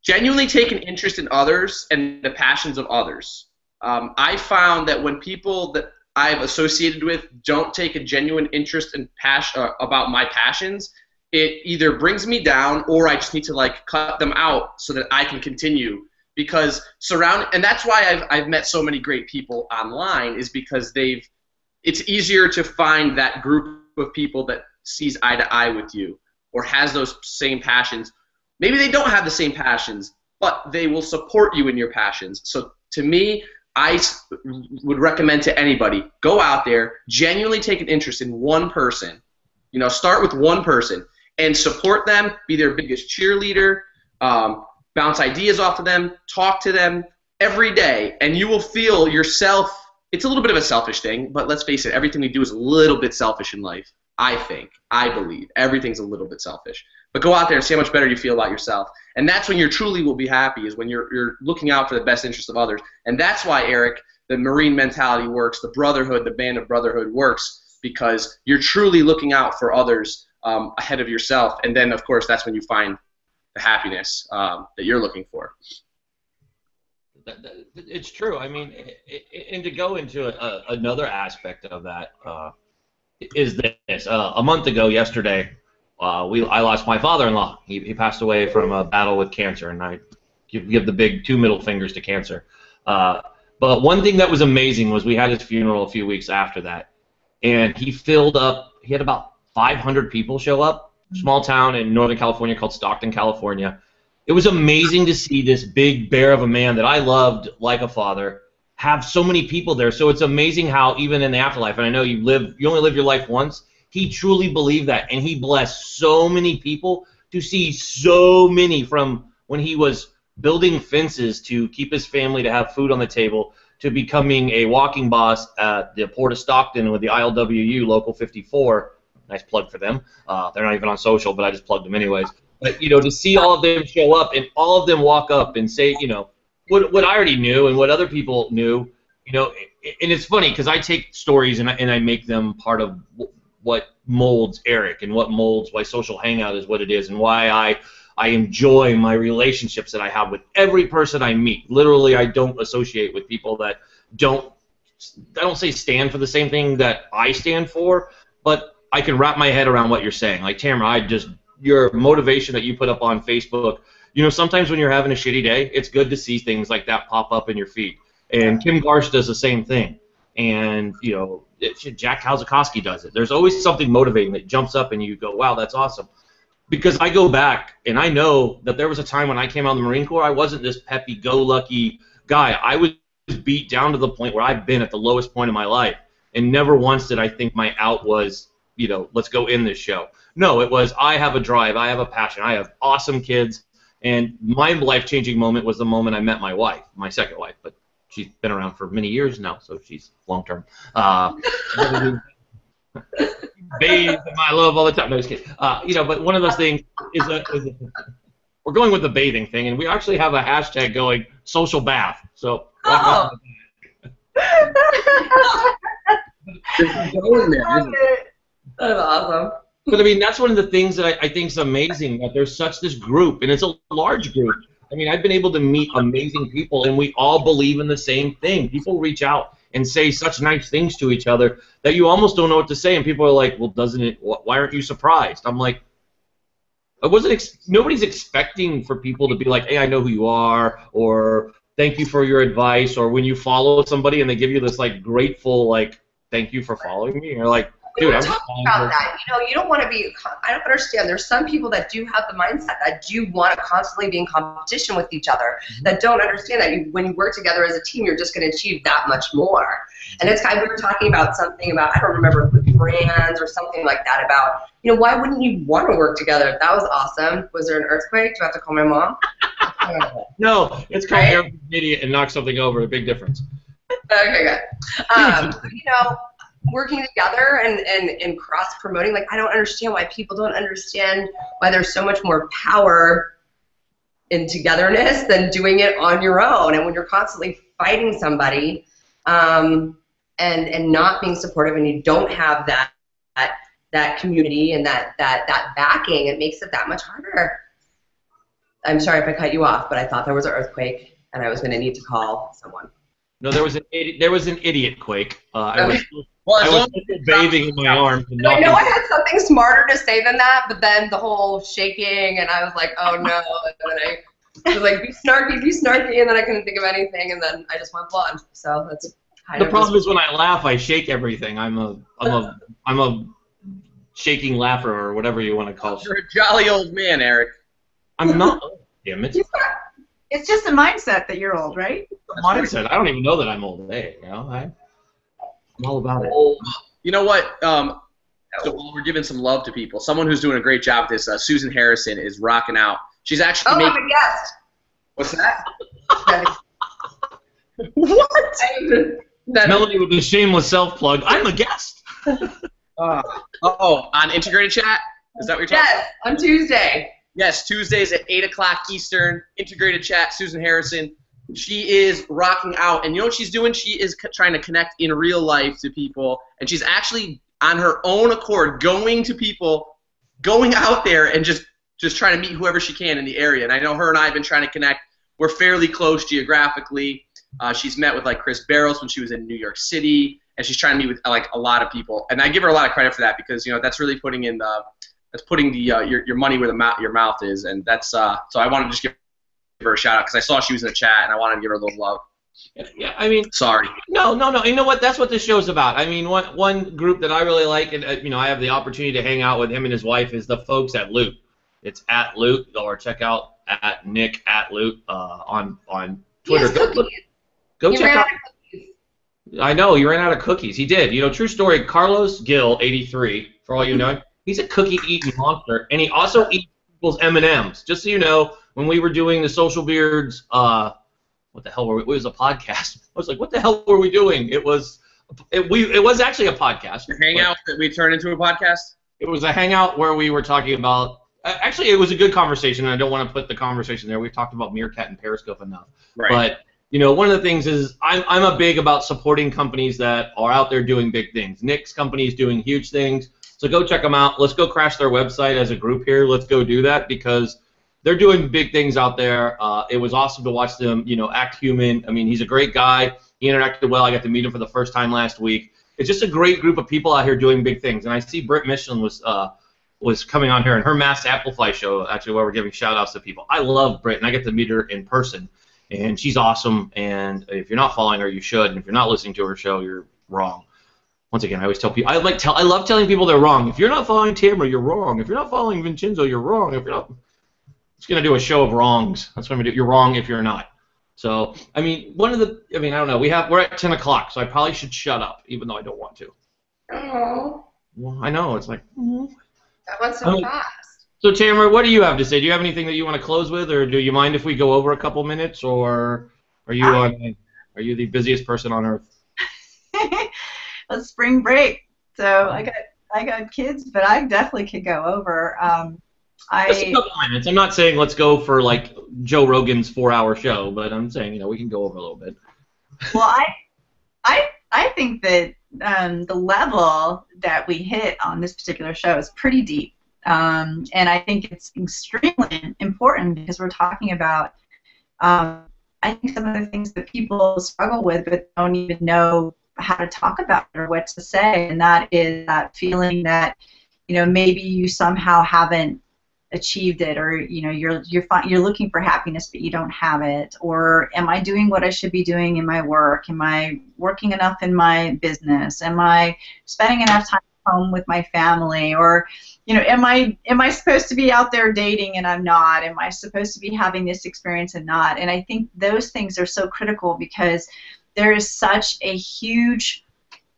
Genuinely take an interest in others and the passions of others. I found that when people that I've associated with don't take a genuine interest and passion about my passions, it either brings me down, or I just need to, like, cut them out so that I can continue. Because and that's why I've met so many great people online, is because it's easier to find that group of people that sees eye to eye with you or has those same passions. Maybe they don't have the same passions, but they will support you in your passions. So to me, I would recommend to anybody, go out there, genuinely take an interest in one person. You know, start with one person and support them, be their biggest cheerleader, bounce ideas off of them, talk to them every day, and you will feel yourself. It's a little bit of a selfish thing, but let's face it, everything we do is a little bit selfish in life. I believe. Everything's a little bit selfish. But go out there and see how much better you feel about yourself. And that's when you truly will be happy, is when you're looking out for the best interest of others. And that's why, Eric, the Marine mentality works, the brotherhood, the band of brotherhood works, because you're truly looking out for others ahead of yourself. And then, of course, that's when you find the happiness that you're looking for. It's true. I mean, and to go into another aspect of that is this. A month ago yesterday, I lost my father-in-law. He passed away from a battle with cancer, and I give the big 2 middle fingers to cancer. But one thing that was amazing was we had his funeral a few weeks after that, and he filled up. He had about 500 people show up. Small town in Northern California called Stockton, California. It was amazing to see this big bear of a man that I loved like a father have so many people there. So it's amazing how even in the afterlife, and I know you only live your life once, he truly believed that, and he blessed so many people to see so many, from when he was building fences to keep his family to have food on the table, to becoming a walking boss at the Port of Stockton with the ILWU Local 54. Nice plug for them. They're not even on social, but I just plugged them anyways. But, you know, to see all of them show up and all of them walk up and say, you know, what I already knew and what other people knew, you know, and it's funny because I take stories and I make them part of what molds Eric and what molds why Social Hangout is what it is and why I enjoy my relationships that I have with every person I meet. Literally, I don't associate with people that I don't say stand for the same thing that I stand for, but I can wrap my head around what you're saying. Like, Tamara, your motivation that you put up on Facebook, you know, sometimes when you're having a shitty day, it's good to see things like that pop up in your feed. And Kim Garsh does the same thing. And, you know, Jack Kazakowski does it. There's always something motivating that jumps up and you go, wow, that's awesome. Because I go back and I know that there was a time when I came out of the Marine Corps, I wasn't this peppy-go-lucky guy. I was beat down to the point where I've been at the lowest point of my life. And never once did I think my out was, you know, let's go in this show. No, it was I have a drive, I have a passion, I have awesome kids, and my life-changing moment was the moment I met my wife, my second wife, but she's been around for many years now, so she's long-term. Bathe in my love all the time. No, just kidding. You know, but one of those things is we're going with the bathing thing, and we actually have a hashtag going, social bath. So. Oh. That's awesome. But I mean, that's one of the things that I think is amazing, that there's such this group, and it's a large group. I mean, I've been able to meet amazing people, and we all believe in the same thing. People reach out and say such nice things to each other that you almost don't know what to say, and people are like, well, doesn't it, why aren't you surprised? I'm like, nobody's expecting for people to be like, hey, I know who you are, or thank you for your advice, or when you follow somebody and they give you this, like, grateful, like, thank you for following me, and you're like, dude, I'm talking about that. You know, you don't want to be. I don't understand. There's some people that do have the mindset that do want to constantly be in competition with each other. That don't understand that when you work together as a team, you're just going to achieve that much more. And it's kind of, we were talking about something about, I don't remember, brands or something like that. About, you know, why wouldn't you want to work together? That was awesome. Was there an earthquake? Do I have to call my mom? No, it's called Eric an idiot and knock something over. A big difference. Okay, good. You know, working together and cross-promoting, like, I don't understand why people don't understand why there's so much more power in togetherness than doing it on your own. And when you're constantly fighting somebody and not being supportive, and you don't have that community and that backing, it makes it that much harder. I'm sorry if I cut you off, but I thought there was an earthquake and I was going to need to call someone. No, there was an idiot quake. I was bathing in my arms. And I know I had something smarter to say than that, but then the whole shaking, and I was like, oh no. And then I was like, be snarky, and then I couldn't think of anything, and then I just went blonde. So that's kind of the problem is when I laugh, I shake everything. I'm a shaking laugher, or whatever you want to call it. You're a jolly old man, Eric. I'm not. Damn it. It's just a mindset that you're old, right? Mindset. I don't even know that I'm old. Hey, you know, I'm all about it. You know what? So while we're giving some love to people, someone who's doing a great job with this, Susan Harrison, is rocking out. She's actually I'm a guest. What's that? What? Melanie with the shameless self-plug. I'm a guest. On Integrated Chat? Is that what you're talking about? Yes, on Tuesday. Yes, Tuesdays at 8 o'clock Eastern, Integrated Chat, Susan Harrison. She is rocking out, and you know what she's doing? She is trying to connect in real life to people, and she's actually, on her own accord, going to people, going out there and just trying to meet whoever she can in the area. And I know her and I have been trying to connect. We're fairly close geographically. She's met with, like, Chris Barros when she was in New York City, and she's trying to meet with, like, a lot of people. And I give her a lot of credit for that because, you know, that's really putting your money where your mouth is, and that's so I wanted to just give her a shout out because I saw she was in the chat and I wanted to give her a little love. Yeah, I mean, sorry. No. You know what? That's what this show's about. I mean, one group that I really like, and you know, I have the opportunity to hang out with him and his wife, is the folks at Loot. It's at Loot, or check out at Nick at Loot on Twitter. Go check out. I know you ran out of cookies. He did. You know, true story. Carlos Gill, 83, for all you know. He's a cookie-eating monster, and he also eats people's M&Ms. Just so you know, when we were doing the Social Beards, what the hell were we? It was a podcast. I was like, what the hell were we doing? It was actually a podcast. The hangout that we turned into a podcast? It was a hangout where we were talking about. Actually, it was a good conversation, and I don't want to put the conversation there. We've talked about Meerkat and Periscope enough. Right. But one of the things is I'm a big about supporting companies that are out there doing big things. Nick's company is doing huge things, so go check them out. Let's go crash their website as a group here. Let's go do that because they're doing big things out there. It was awesome to watch them, act human. I mean, he's a great guy. He interacted well. I got to meet him for the first time last week. It's just a great group of people out here doing big things. And I see Britt Michelin was coming on here in her Mass Amplify show, actually, where we're giving shout-outs to people. I love Britt, and I get to meet her in person. And she's awesome. And if you're not following her, you should. And if you're not listening to her show, you're wrong. Once again, I always tell people, I love telling people they're wrong. If you're not following Tamara, you're wrong. If you're not following Vincenzo, you're wrong. If you're not... It's going to do a show of wrongs. That's what I'm going to do. You're wrong if you're not. So, I don't know. We're at 10 o'clock, so I probably should shut up, even though I don't want to. Oh. Well, I know. It's like... That went so fast. So, Tamara, what do you have to say? Do you have anything that you want to close with, or do you mind if we go over a couple minutes, or are you the busiest person on earth? It's spring break, so I got kids, but I definitely could go over. Just a couple minutes. I'm not saying let's go for like Joe Rogan's 4-hour show, but I'm saying we can go over a little bit. Well, I think that the level that we hit on this particular show is pretty deep, and I think it's extremely important because we're talking about I think some of the things that people struggle with but don't even know how to talk about or what to say, and that is that feeling that maybe you somehow haven't achieved it, or you're looking for happiness but you don't have it, or am I doing what I should be doing in my work? Am I working enough in my business? Am I spending enough time at home with my family? Or am I supposed to be out there dating and I'm not? Am I supposed to be having this experience and not? And I think those things are so critical because there is such a huge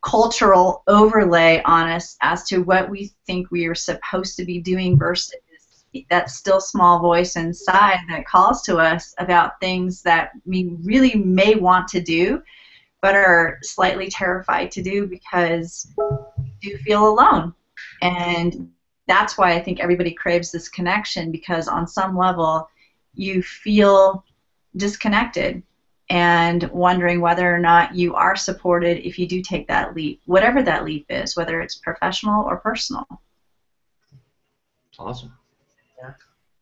cultural overlay on us as to what we think we are supposed to be doing versus that still small voice inside that calls to us about things that we really may want to do but are slightly terrified to do because you feel alone. And that's why I think everybody craves this connection, because on some level you feel disconnected and wondering whether or not you are supported if you do take that leap, whatever that leap is, whether it's professional or personal. Awesome. Yeah.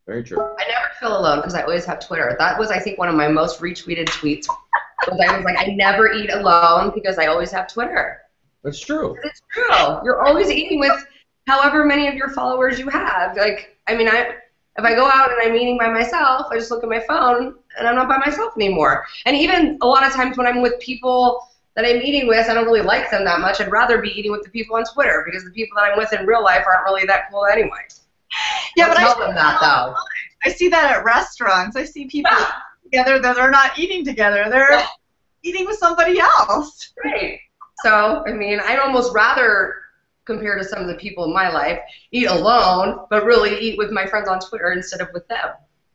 Very true. I never feel alone because I always have Twitter. That was, I think, one of my most retweeted tweets. I was like, I never eat alone because I always have Twitter. That's true. It's true. You're always eating with however many of your followers you have. Like, if I go out and I'm eating by myself, I just look at my phone and I'm not by myself anymore. And even a lot of times when I'm with people that I'm eating with, I don't really like them that much. I'd rather be eating with the people on Twitter because the people that I'm with in real life aren't really that cool anyway. Yeah, but tell them that though. I see that at restaurants. I see people together that are not eating together. They're eating with somebody else. Right. So, I'd almost rather, compared to some of the people in my life, eat alone, but really eat with my friends on Twitter instead of with them.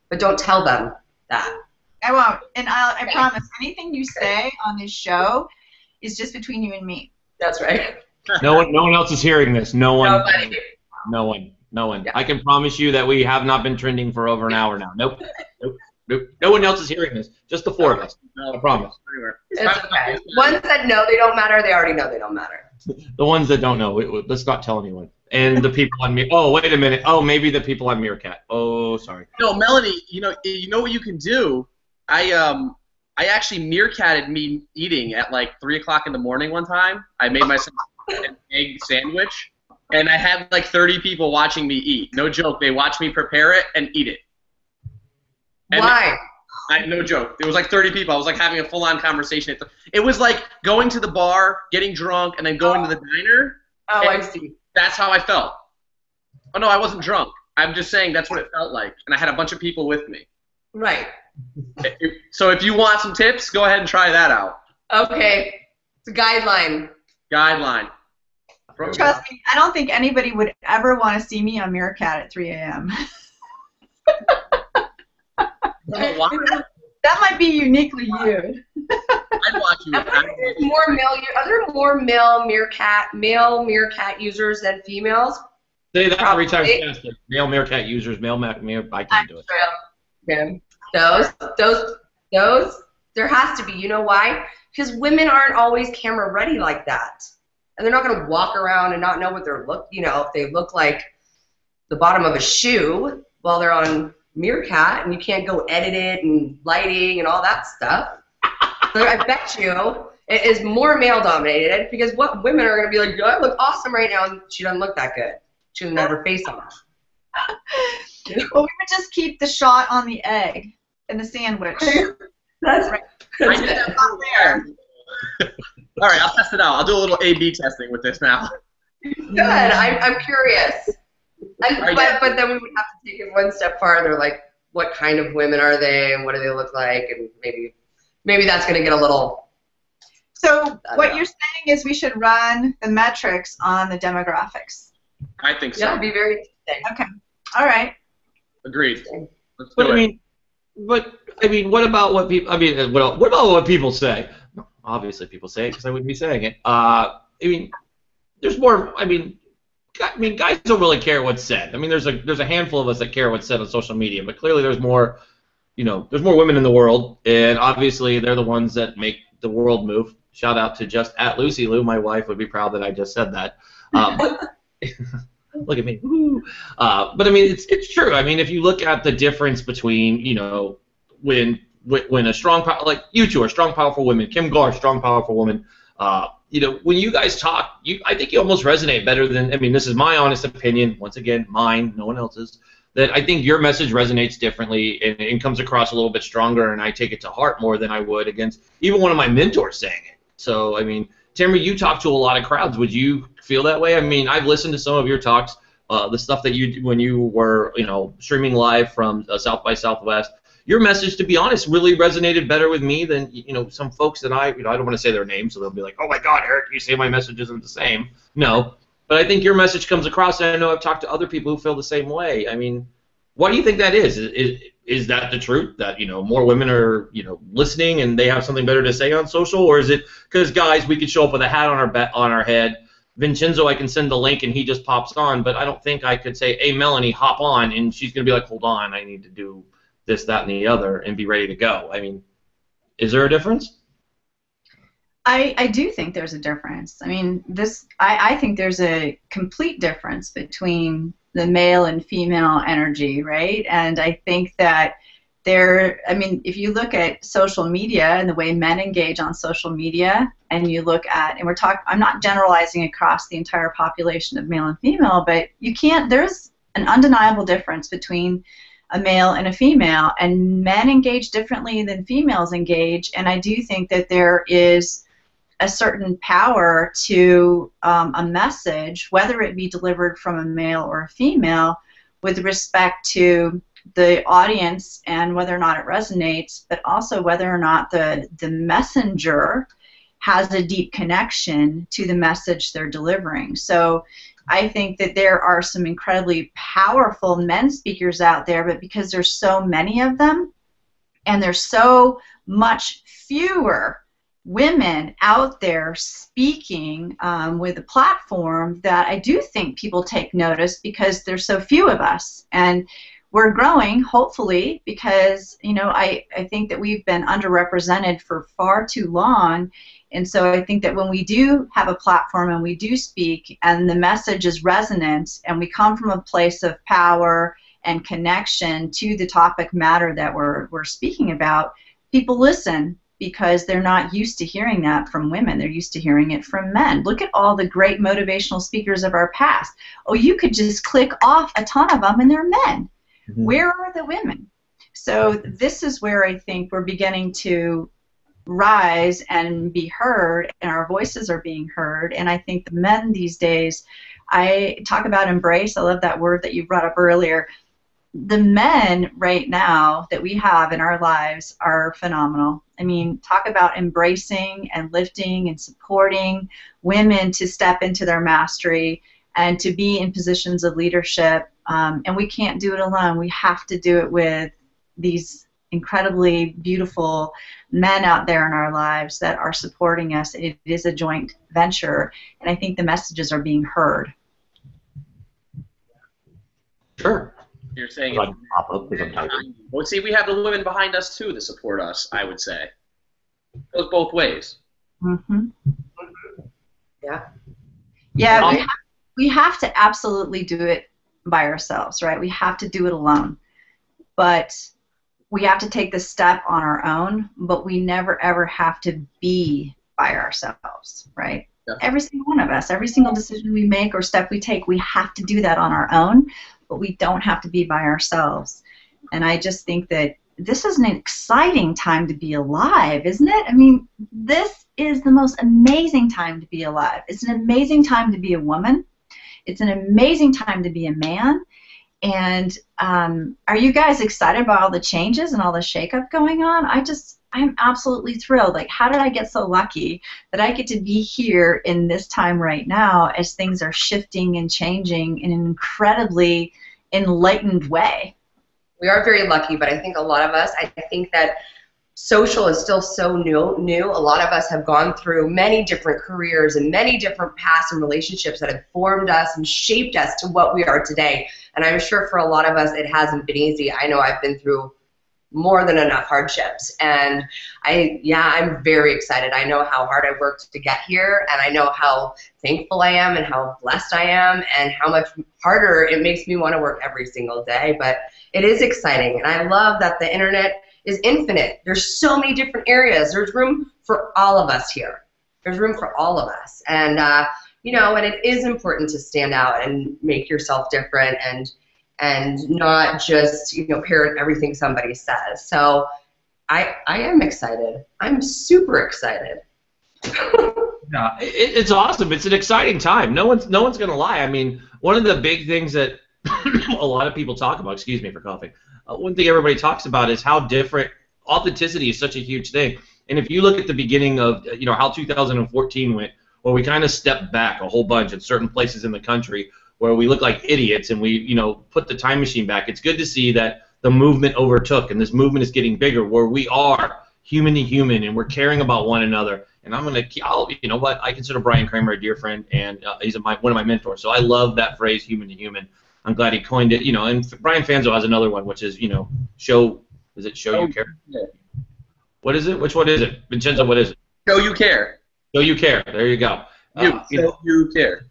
But don't tell them that. I won't. And I promise, anything you say on this show is just between you and me. That's right. No one else is hearing this. No one. Nobody. No one. Yeah. Yeah. I can promise you that we have not been trending for over an hour now. Nope. No one else is hearing this. Just the four of us. I promise. It's okay. Ones that know they don't matter, they already know they don't matter. The ones that don't know, let's not tell anyone. And the people on me. Oh, wait a minute. Oh, maybe the people on Meerkat. Oh, sorry. No, Melanie. You know what you can do. I actually meerkatted me eating at like 3 o'clock in the morning one time. I made myself an egg sandwich. And I had like 30 people watching me eat. No joke. They watched me prepare it and eat it. And why? No joke. There was like 30 people. I was like having a full-on conversation. It was like going to the bar, getting drunk, and then going to the diner. Oh, I see. That's how I felt. Oh, no, I wasn't drunk. I'm just saying that's what it felt like. And I had a bunch of people with me. Right. So if you want some tips, go ahead and try that out. Okay. It's a guideline. Guideline. Trust me, I don't think anybody would ever want to see me on Meerkat at 3 a.m. That might be uniquely you. I'd watch you. Are there more male Meerkat users than females? Say that Probably. 3 times fast. Male meerkat users, male I can't do it. Yeah. Those, there has to be. You know why? Because women aren't always camera ready like that. And they're not going to walk around and not know what they're if they look like the bottom of a shoe while they're on Meerkat, and you can't go edit it and lighting and all that stuff. So I bet you it is more male dominated, because what women are going to be like, I look awesome right now, and she doesn't look that good. She doesn't have her face on. Well, we would just keep the shot on the egg and the sandwich. That's right. I did that there. All right, I'll test it out. I'll do a little A/B testing with this now. Good. I'm curious. But then we would have to take it one step farther. Like, what kind of women are they, and what do they look like, and maybe that's going to get a little. So what you're saying is we should run the metrics on the demographics. I think so. Yeah, it'd be very interesting. Okay. All right. Agreed. Let's do But it. I mean, what about what people? I mean, what about what people say? Obviously, people say it because I wouldn't be saying it. I mean, there's more. I mean, guys don't really care what's said. I mean, there's a handful of us that care what's said on social media, but clearly there's more. There's more women in the world, and obviously they're the ones that make the world move. Shout out to just at Lucy Lou. My wife would be proud that I just said that. Look at me. But I mean, it's true. I mean, if you look at the difference between, when a strong, like you two are strong, powerful women, Kim Gar, strong, powerful woman, when you guys talk, I think you almost resonate better than, I mean, this is my honest opinion, once again, mine, no one else's, that I think your message resonates differently and comes across a little bit stronger, and I take it to heart more than I would against even one of my mentors saying it. So, I mean, Tamara, you talk to a lot of crowds. Would you feel that way? I mean, I've listened to some of your talks, the stuff that you did when you were, streaming live from South by Southwest. Your message, to be honest, really resonated better with me than, some folks that I don't want to say their names, so they'll be like, oh my God, Eric, you say my message isn't the same. No, but I think your message comes across, and I know I've talked to other people who feel the same way. I mean, why do you think that is? Is that the truth, that, more women are, listening and they have something better to say on social, or is it because, guys, we could show up with a hat on our head, Vincenzo, I can send the link and he just pops on, but I don't think I could say, hey, Melanie, hop on, and she's going to be like, hold on, I need to do this, that, and the other, and be ready to go. I mean, is there a difference? I do think there's a difference. I mean, I think there's a complete difference between the male and female energy, right? And I think that if you look at social media and the way men engage on social media, and you look at, and I'm not generalizing across the entire population of male and female, but there's an undeniable difference between a male and a female, and men engage differently than females engage, and I do think that there is a certain power to a message, whether it be delivered from a male or a female, with respect to the audience and whether or not it resonates, but also whether or not the messenger has a deep connection to the message they're delivering. So I think that there are some incredibly powerful men speakers out there, but because there's so many of them and there's so much fewer women out there speaking with a platform, that I do think people take notice because there's so few of us. And we're growing, hopefully, because I think that we've been underrepresented for far too long. And so I think that when we do have a platform and we do speak and the message is resonant and we come from a place of power and connection to the topic matter that we're speaking about, people listen, because they're not used to hearing that from women. They're used to hearing it from men. Look at all the great motivational speakers of our past. Oh, you could just click off a ton of them and they're men. Mm-hmm. Where are the women? So this is where I think we're beginning to rise and be heard, and our voices are being heard. And I think the men these days, I talk about embrace. I love that word that you brought up earlier. The men right now that we have in our lives are phenomenal. I mean, talk about embracing and lifting and supporting women to step into their mastery and to be in positions of leadership. And we can't do it alone. We have to do it with these incredibly beautiful men out there in our lives that are supporting us. It is a joint venture, and I think the messages are being heard. Sure. You're saying Like pop up because I'm typing. well, see, we have the women behind us too to support us. I would say it goes both ways. Mm-hmm. Yeah. Yeah, we have to absolutely do it by ourselves, right? We have to do it alone. But we have to take the step on our own, but we never ever have to be by ourselves, right? Yeah. Every single one of us, every single decision we make or step we take, we have to do that on our own, but we don't have to be by ourselves. And I just think that this is an exciting time to be alive, isn't it? I mean, this is the most amazing time to be alive. It's an amazing time to be a woman. It's an amazing time to be a man. And are you guys excited about all the changes and all the shakeup going on? I'm absolutely thrilled. Like, how did I get so lucky that I get to be here in this time right now as things are shifting and changing in an incredibly enlightened way? We are very lucky, but I think a lot of us, I think that social is still so new. A lot of us have gone through many different careers and many different paths and relationships that have formed us and shaped us to what we are today. And I'm sure for a lot of us it hasn't been easy. I know I've been through more than enough hardships. And I'm very excited. I know how hard I worked to get here, and I know how thankful I am and how blessed I am and how much harder it makes me want to work every single day. But it is exciting, and I love that the internet is infinite. There's so many different areas. There's room for all of us here. There's room for all of us. And, and it is important to stand out and make yourself different and not just, parrot everything somebody says. So I am excited. I'm super excited. Yeah, it's awesome. It's an exciting time. No one's going to lie. I mean, one of the big things that a lot of people talk about, excuse me for coughing, one thing everybody talks about is how different authenticity is such a huge thing. And if you look at the beginning of how 2014 went, where we kind of stepped back a whole bunch in certain places in the country where we look like idiots and we put the time machine back, it's good to see that the movement overtook and this movement is getting bigger where we are human to human and we're caring about one another. And I consider Brian Kramer a dear friend, and he's one of my mentors. So I love that phrase, human to human. I'm glad he coined it, and Brian Fanzo has another one, which is, show you care? Yeah. What is it? Which one is it? Vincenzo, what is it? Show you care. Show you care. There you go. You care.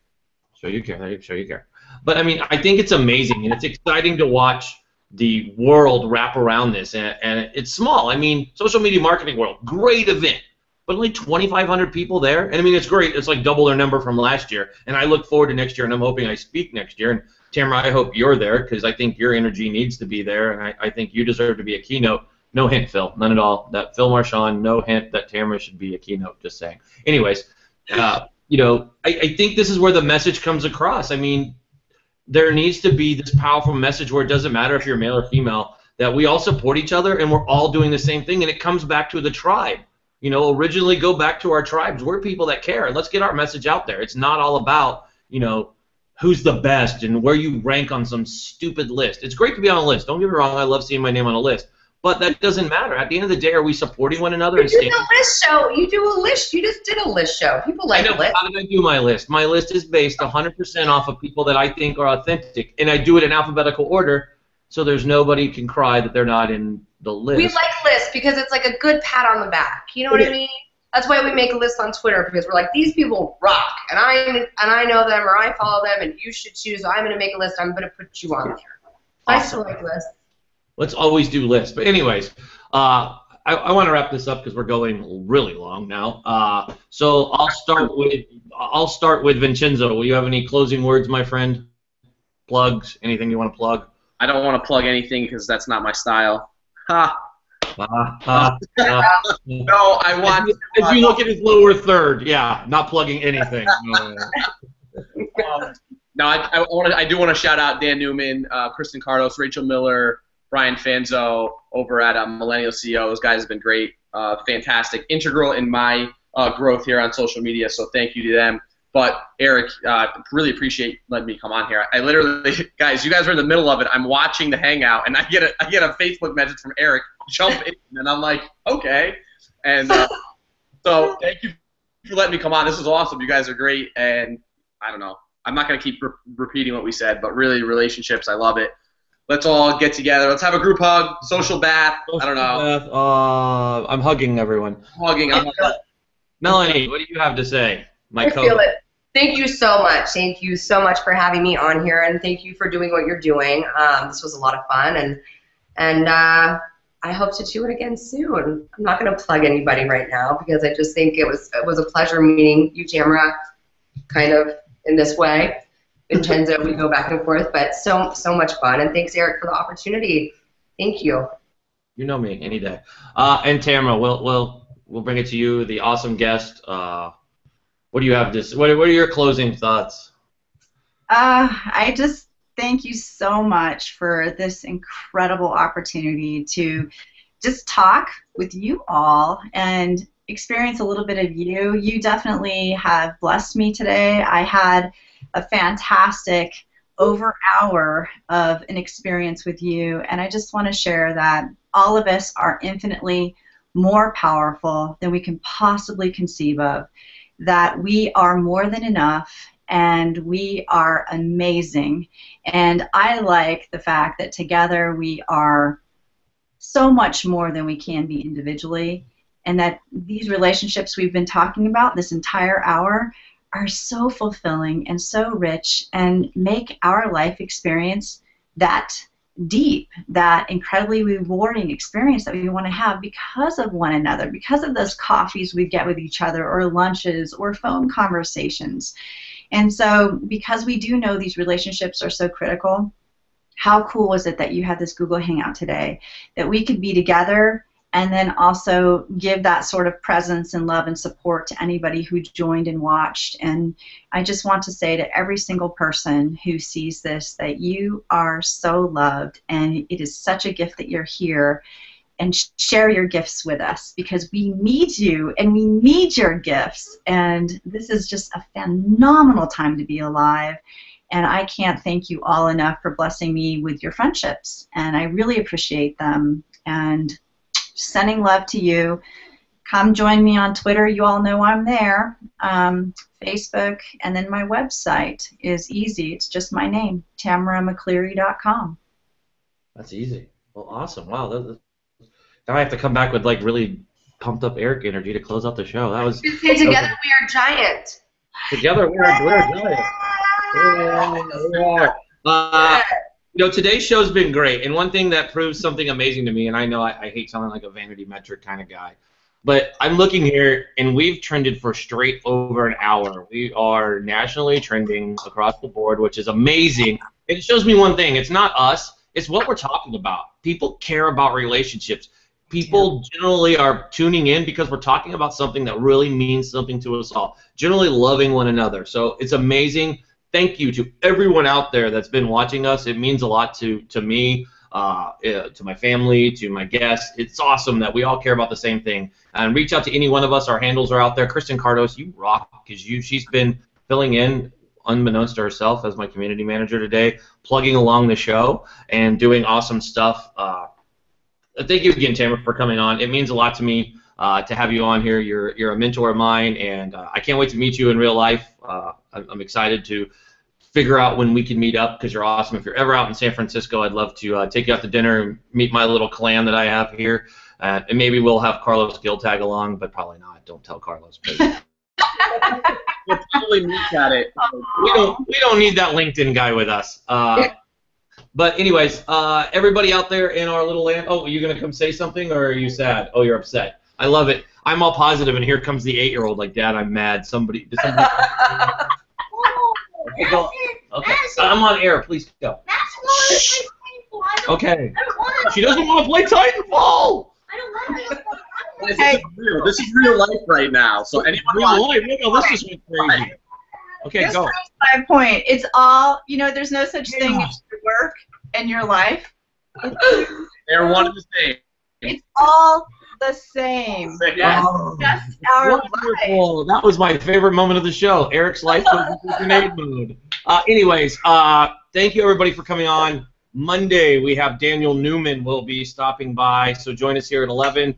Show you care. Show you care. But, I mean, I think it's amazing, and it's exciting to watch the world wrap around this, and it's small. I mean, social media marketing world, great event, but only 2,500 people there. And, I mean, it's great. It's like double their number from last year, and I look forward to next year, and I'm hoping I speak next year. And Tamara, I hope you're there because I think your energy needs to be there, and I think you deserve to be a keynote. No hint, Phil. None at all. That Phil Marchand, no hint that Tamara should be a keynote. Just saying. Anyways, I think this is where the message comes across. I mean, there needs to be this powerful message where it doesn't matter if you're male or female, that we all support each other and we're all doing the same thing, and it comes back to the tribe. Originally go back to our tribes. We're people that care, and let's get our message out there. It's not all about, who's the best and where you rank on some stupid list. It's great to be on a list. Don't get me wrong. I love seeing my name on a list. But that doesn't matter. At the end of the day, are we supporting one another? You do a list show. You do a list. You just did a list show. People like lists. How did I do my list? My list is based 100% off of people that I think are authentic, and I do it in alphabetical order, so there's nobody can cry that they're not in the list. We like lists because it's like a good pat on the back. You know what I mean? That's why we make a list on Twitter, because we're like, these people rock, and I know them or I follow them, and you should choose. I'm going to make a list. I'm going to put you on there. Awesome. I still like lists. Let's always do lists. But anyways, I want to wrap this up because we're going really long now. So I'll start with Vincenzo. Will you have any closing words, my friend? Plugs? Anything you want to plug? I don't want to plug anything because that's not my style. Ha. No, I want. As you look at his lower third, yeah, not plugging anything. No, I do want to shout out Dan Newman, Kristen Cardos, Rachel Miller, Brian Fanzo over at Millennial CEO. Those guys have been great, fantastic, integral in my growth here on social media. So thank you to them. But Eric, really appreciate letting me come on here. I literally, guys, you guys are in the middle of it. I'm watching the Hangout, and I get a Facebook message from Eric. Jump in, and I'm like, okay. And so thank you for letting me come on. This is awesome. You guys are great, and I don't know. I'm not going to keep repeating what we said, but really, relationships, I love it. let's all get together. Let's have a group hug, social bath. I don't know. I'm hugging everyone. Hugging. Melanie, what do you have to say? I feel it. Thank you so much. Thank you so much for having me on here, and thank you for doing what you're doing. This was a lot of fun, and I hope to do it again soon. I'm not going to plug anybody right now because I just think it was a pleasure meeting you, Tamara, kind of in this way. Vincenzo, we go back and forth, but so much fun. And thanks, Eric, for the opportunity. Thank you. You know me any day. And Tamara, we'll bring it to you, the awesome guest. What do you have to? What are your closing thoughts? I just thank you so much for this incredible opportunity to just talk with you all and experience a little bit of you. You definitely have blessed me today. I had a fantastic hour of an experience with you, and I just want to share that all of us are infinitely more powerful than we can possibly conceive of, that we are more than enough, and we are amazing. And I like the fact that together we are so much more than we can be individually, and that these relationships we've been talking about this entire hour are so fulfilling and so rich and make our life experience that deep, that incredibly rewarding experience that we want to have because of one another, because of those coffees we get with each other, or lunches, or phone conversations. And so because we do know these relationships are so critical, how cool was it that you had this Google Hangout today, that we could be together and then also give that sort of presence and love and support to anybody who joined and watched. And I just want to say to every single person who sees this that you are so loved, and it is such a gift that you're here, and share your gifts with us, because we need you and we need your gifts. And this is just a phenomenal time to be alive. And I can't thank you all enough for blessing me with your friendships. And I really appreciate them. And sending love to you. Come join me on Twitter. You all know I'm there. Facebook, and then my website is easy. It's just my name, TamaraMcCleary.com. That's easy. Well, awesome. Wow. Now I have to come back with like really pumped up Eric energy to close out the show. That was. Just say together we are giant. Together we're giant. You know, today's show's been great, and one thing that proves something amazing to me, and I know I hate sounding like a vanity metric kind of guy, but I'm looking here, and we've trended for straight over an hour. We are nationally trending across the board, which is amazing. It shows me one thing. It's not us. It's what we're talking about. People care about relationships. People generally are tuning in because we're talking about something that really means something to us all, generally loving one another. So it's amazing. Thank you to everyone out there that's been watching us. It means a lot to me, to my family, to my guests. It's awesome that we all care about the same thing. And reach out to any one of us. Our handles are out there. Kristen Cardos, you rock, because she's been filling in, unbeknownst to herself, as my community manager today, plugging along the show and doing awesome stuff. Thank you again, Tamara, for coming on. It means a lot to me to have you on here. You're a mentor of mine, and I can't wait to meet you in real life. I'm excited to figure out when we can meet up, because you're awesome. If you're ever out in San Francisco, I'd love to take you out to dinner and meet my little clan that I have here. And maybe we'll have Carlos Gill tag along, but probably not. Don't tell Carlos. We'll probably meet at it. We don't need that LinkedIn guy with us. But anyways, everybody out there in our little land. Oh, are you gonna come say something, or are you sad? Oh, you're upset. I love it. I'm all positive, and here comes the 8-year-old. Like, Dad, I'm mad. Somebody. Okay, go. Okay, I'm on air. Please go. Shh. Okay. She doesn't want to play Titanfall. This is real life right now. So anyone real life? This just went crazy. Okay, go. My point. It's all, there's no such thing as your work and your life. They're one and the same. It's all the same. Yes. That's our life. That was my favorite moment of the show. Eric's life was in grenade mode. Anyways, thank you everybody for coming on. Monday we have Daniel Newman will be stopping by, so join us here at 11.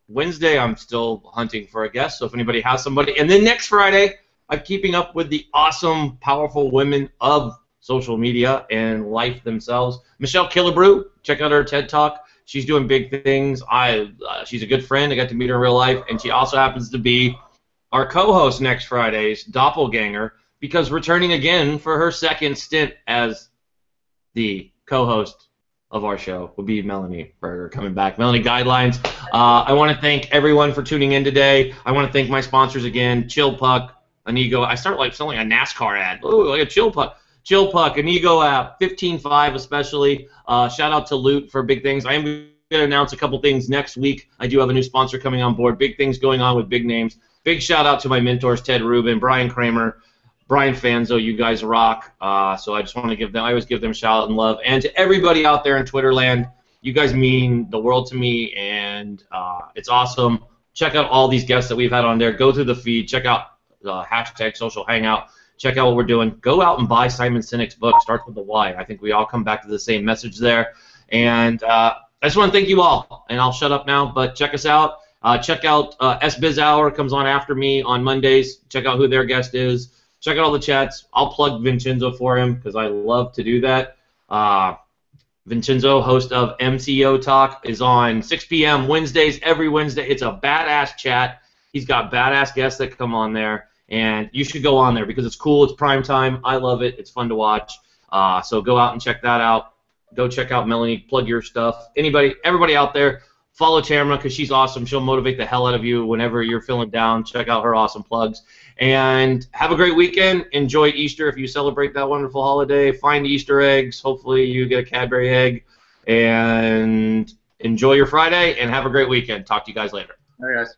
Wednesday I'm still hunting for a guest, so if anybody has somebody. And then next Friday I'm keeping up with the awesome, powerful women of social media and life themselves. Michelle Killebrew, check out her TED Talk. She's doing big things. She's a good friend. I got to meet her in real life, and she also happens to be our co-host next Friday's doppelganger, because returning again for her second stint as the co-host of our show will be Melanie Berger coming back. Melanysguydlines. I want to thank everyone for tuning in today. I want to thank my sponsors again, Chill Puck, Anigo. I start like sounding like a NASCAR ad. Ooh, like a Chill Puck. Chill Puck, Anigo app, 15.5 especially. Shout out to Loot for big things. I am going to announce a couple things next week. I do have a new sponsor coming on board. Big things going on with big names. Big shout out to my mentors, Ted Rubin, Brian Kramer, Brian Fanzo. You guys rock. So I just want to give them, I always give them a shout out and love. And to everybody out there in Twitter land, you guys mean the world to me, and it's awesome. Check out all these guests that we've had on there. Go through the feed. Check out the hashtag social hangout. Check out what we're doing. Go out and buy Simon Sinek's book. Starts with the Why. I think we all come back to the same message there. And I just want to thank you all. And I'll shut up now, but check us out. Check out SBiz Hour comes on after me on Mondays. Check out who their guest is. Check out all the chats. I'll plug Vincenzo for him because I love to do that. Vincenzo, host of MCO Talk, is on 6 p.m. Wednesdays, every Wednesday. It's a badass chat. He's got badass guests that come on there. And you should go on there because it's cool. It's prime time. I love it. It's fun to watch. So go out and check that out. Go check out Melanie. Plug your stuff. Everybody out there, follow Tamara because she's awesome. She'll motivate the hell out of you whenever you're feeling down. Check out her awesome plugs. And have a great weekend. Enjoy Easter if you celebrate that wonderful holiday. Find Easter eggs. Hopefully you get a Cadbury egg. And enjoy your Friday and have a great weekend. Talk to you guys later. All right, guys.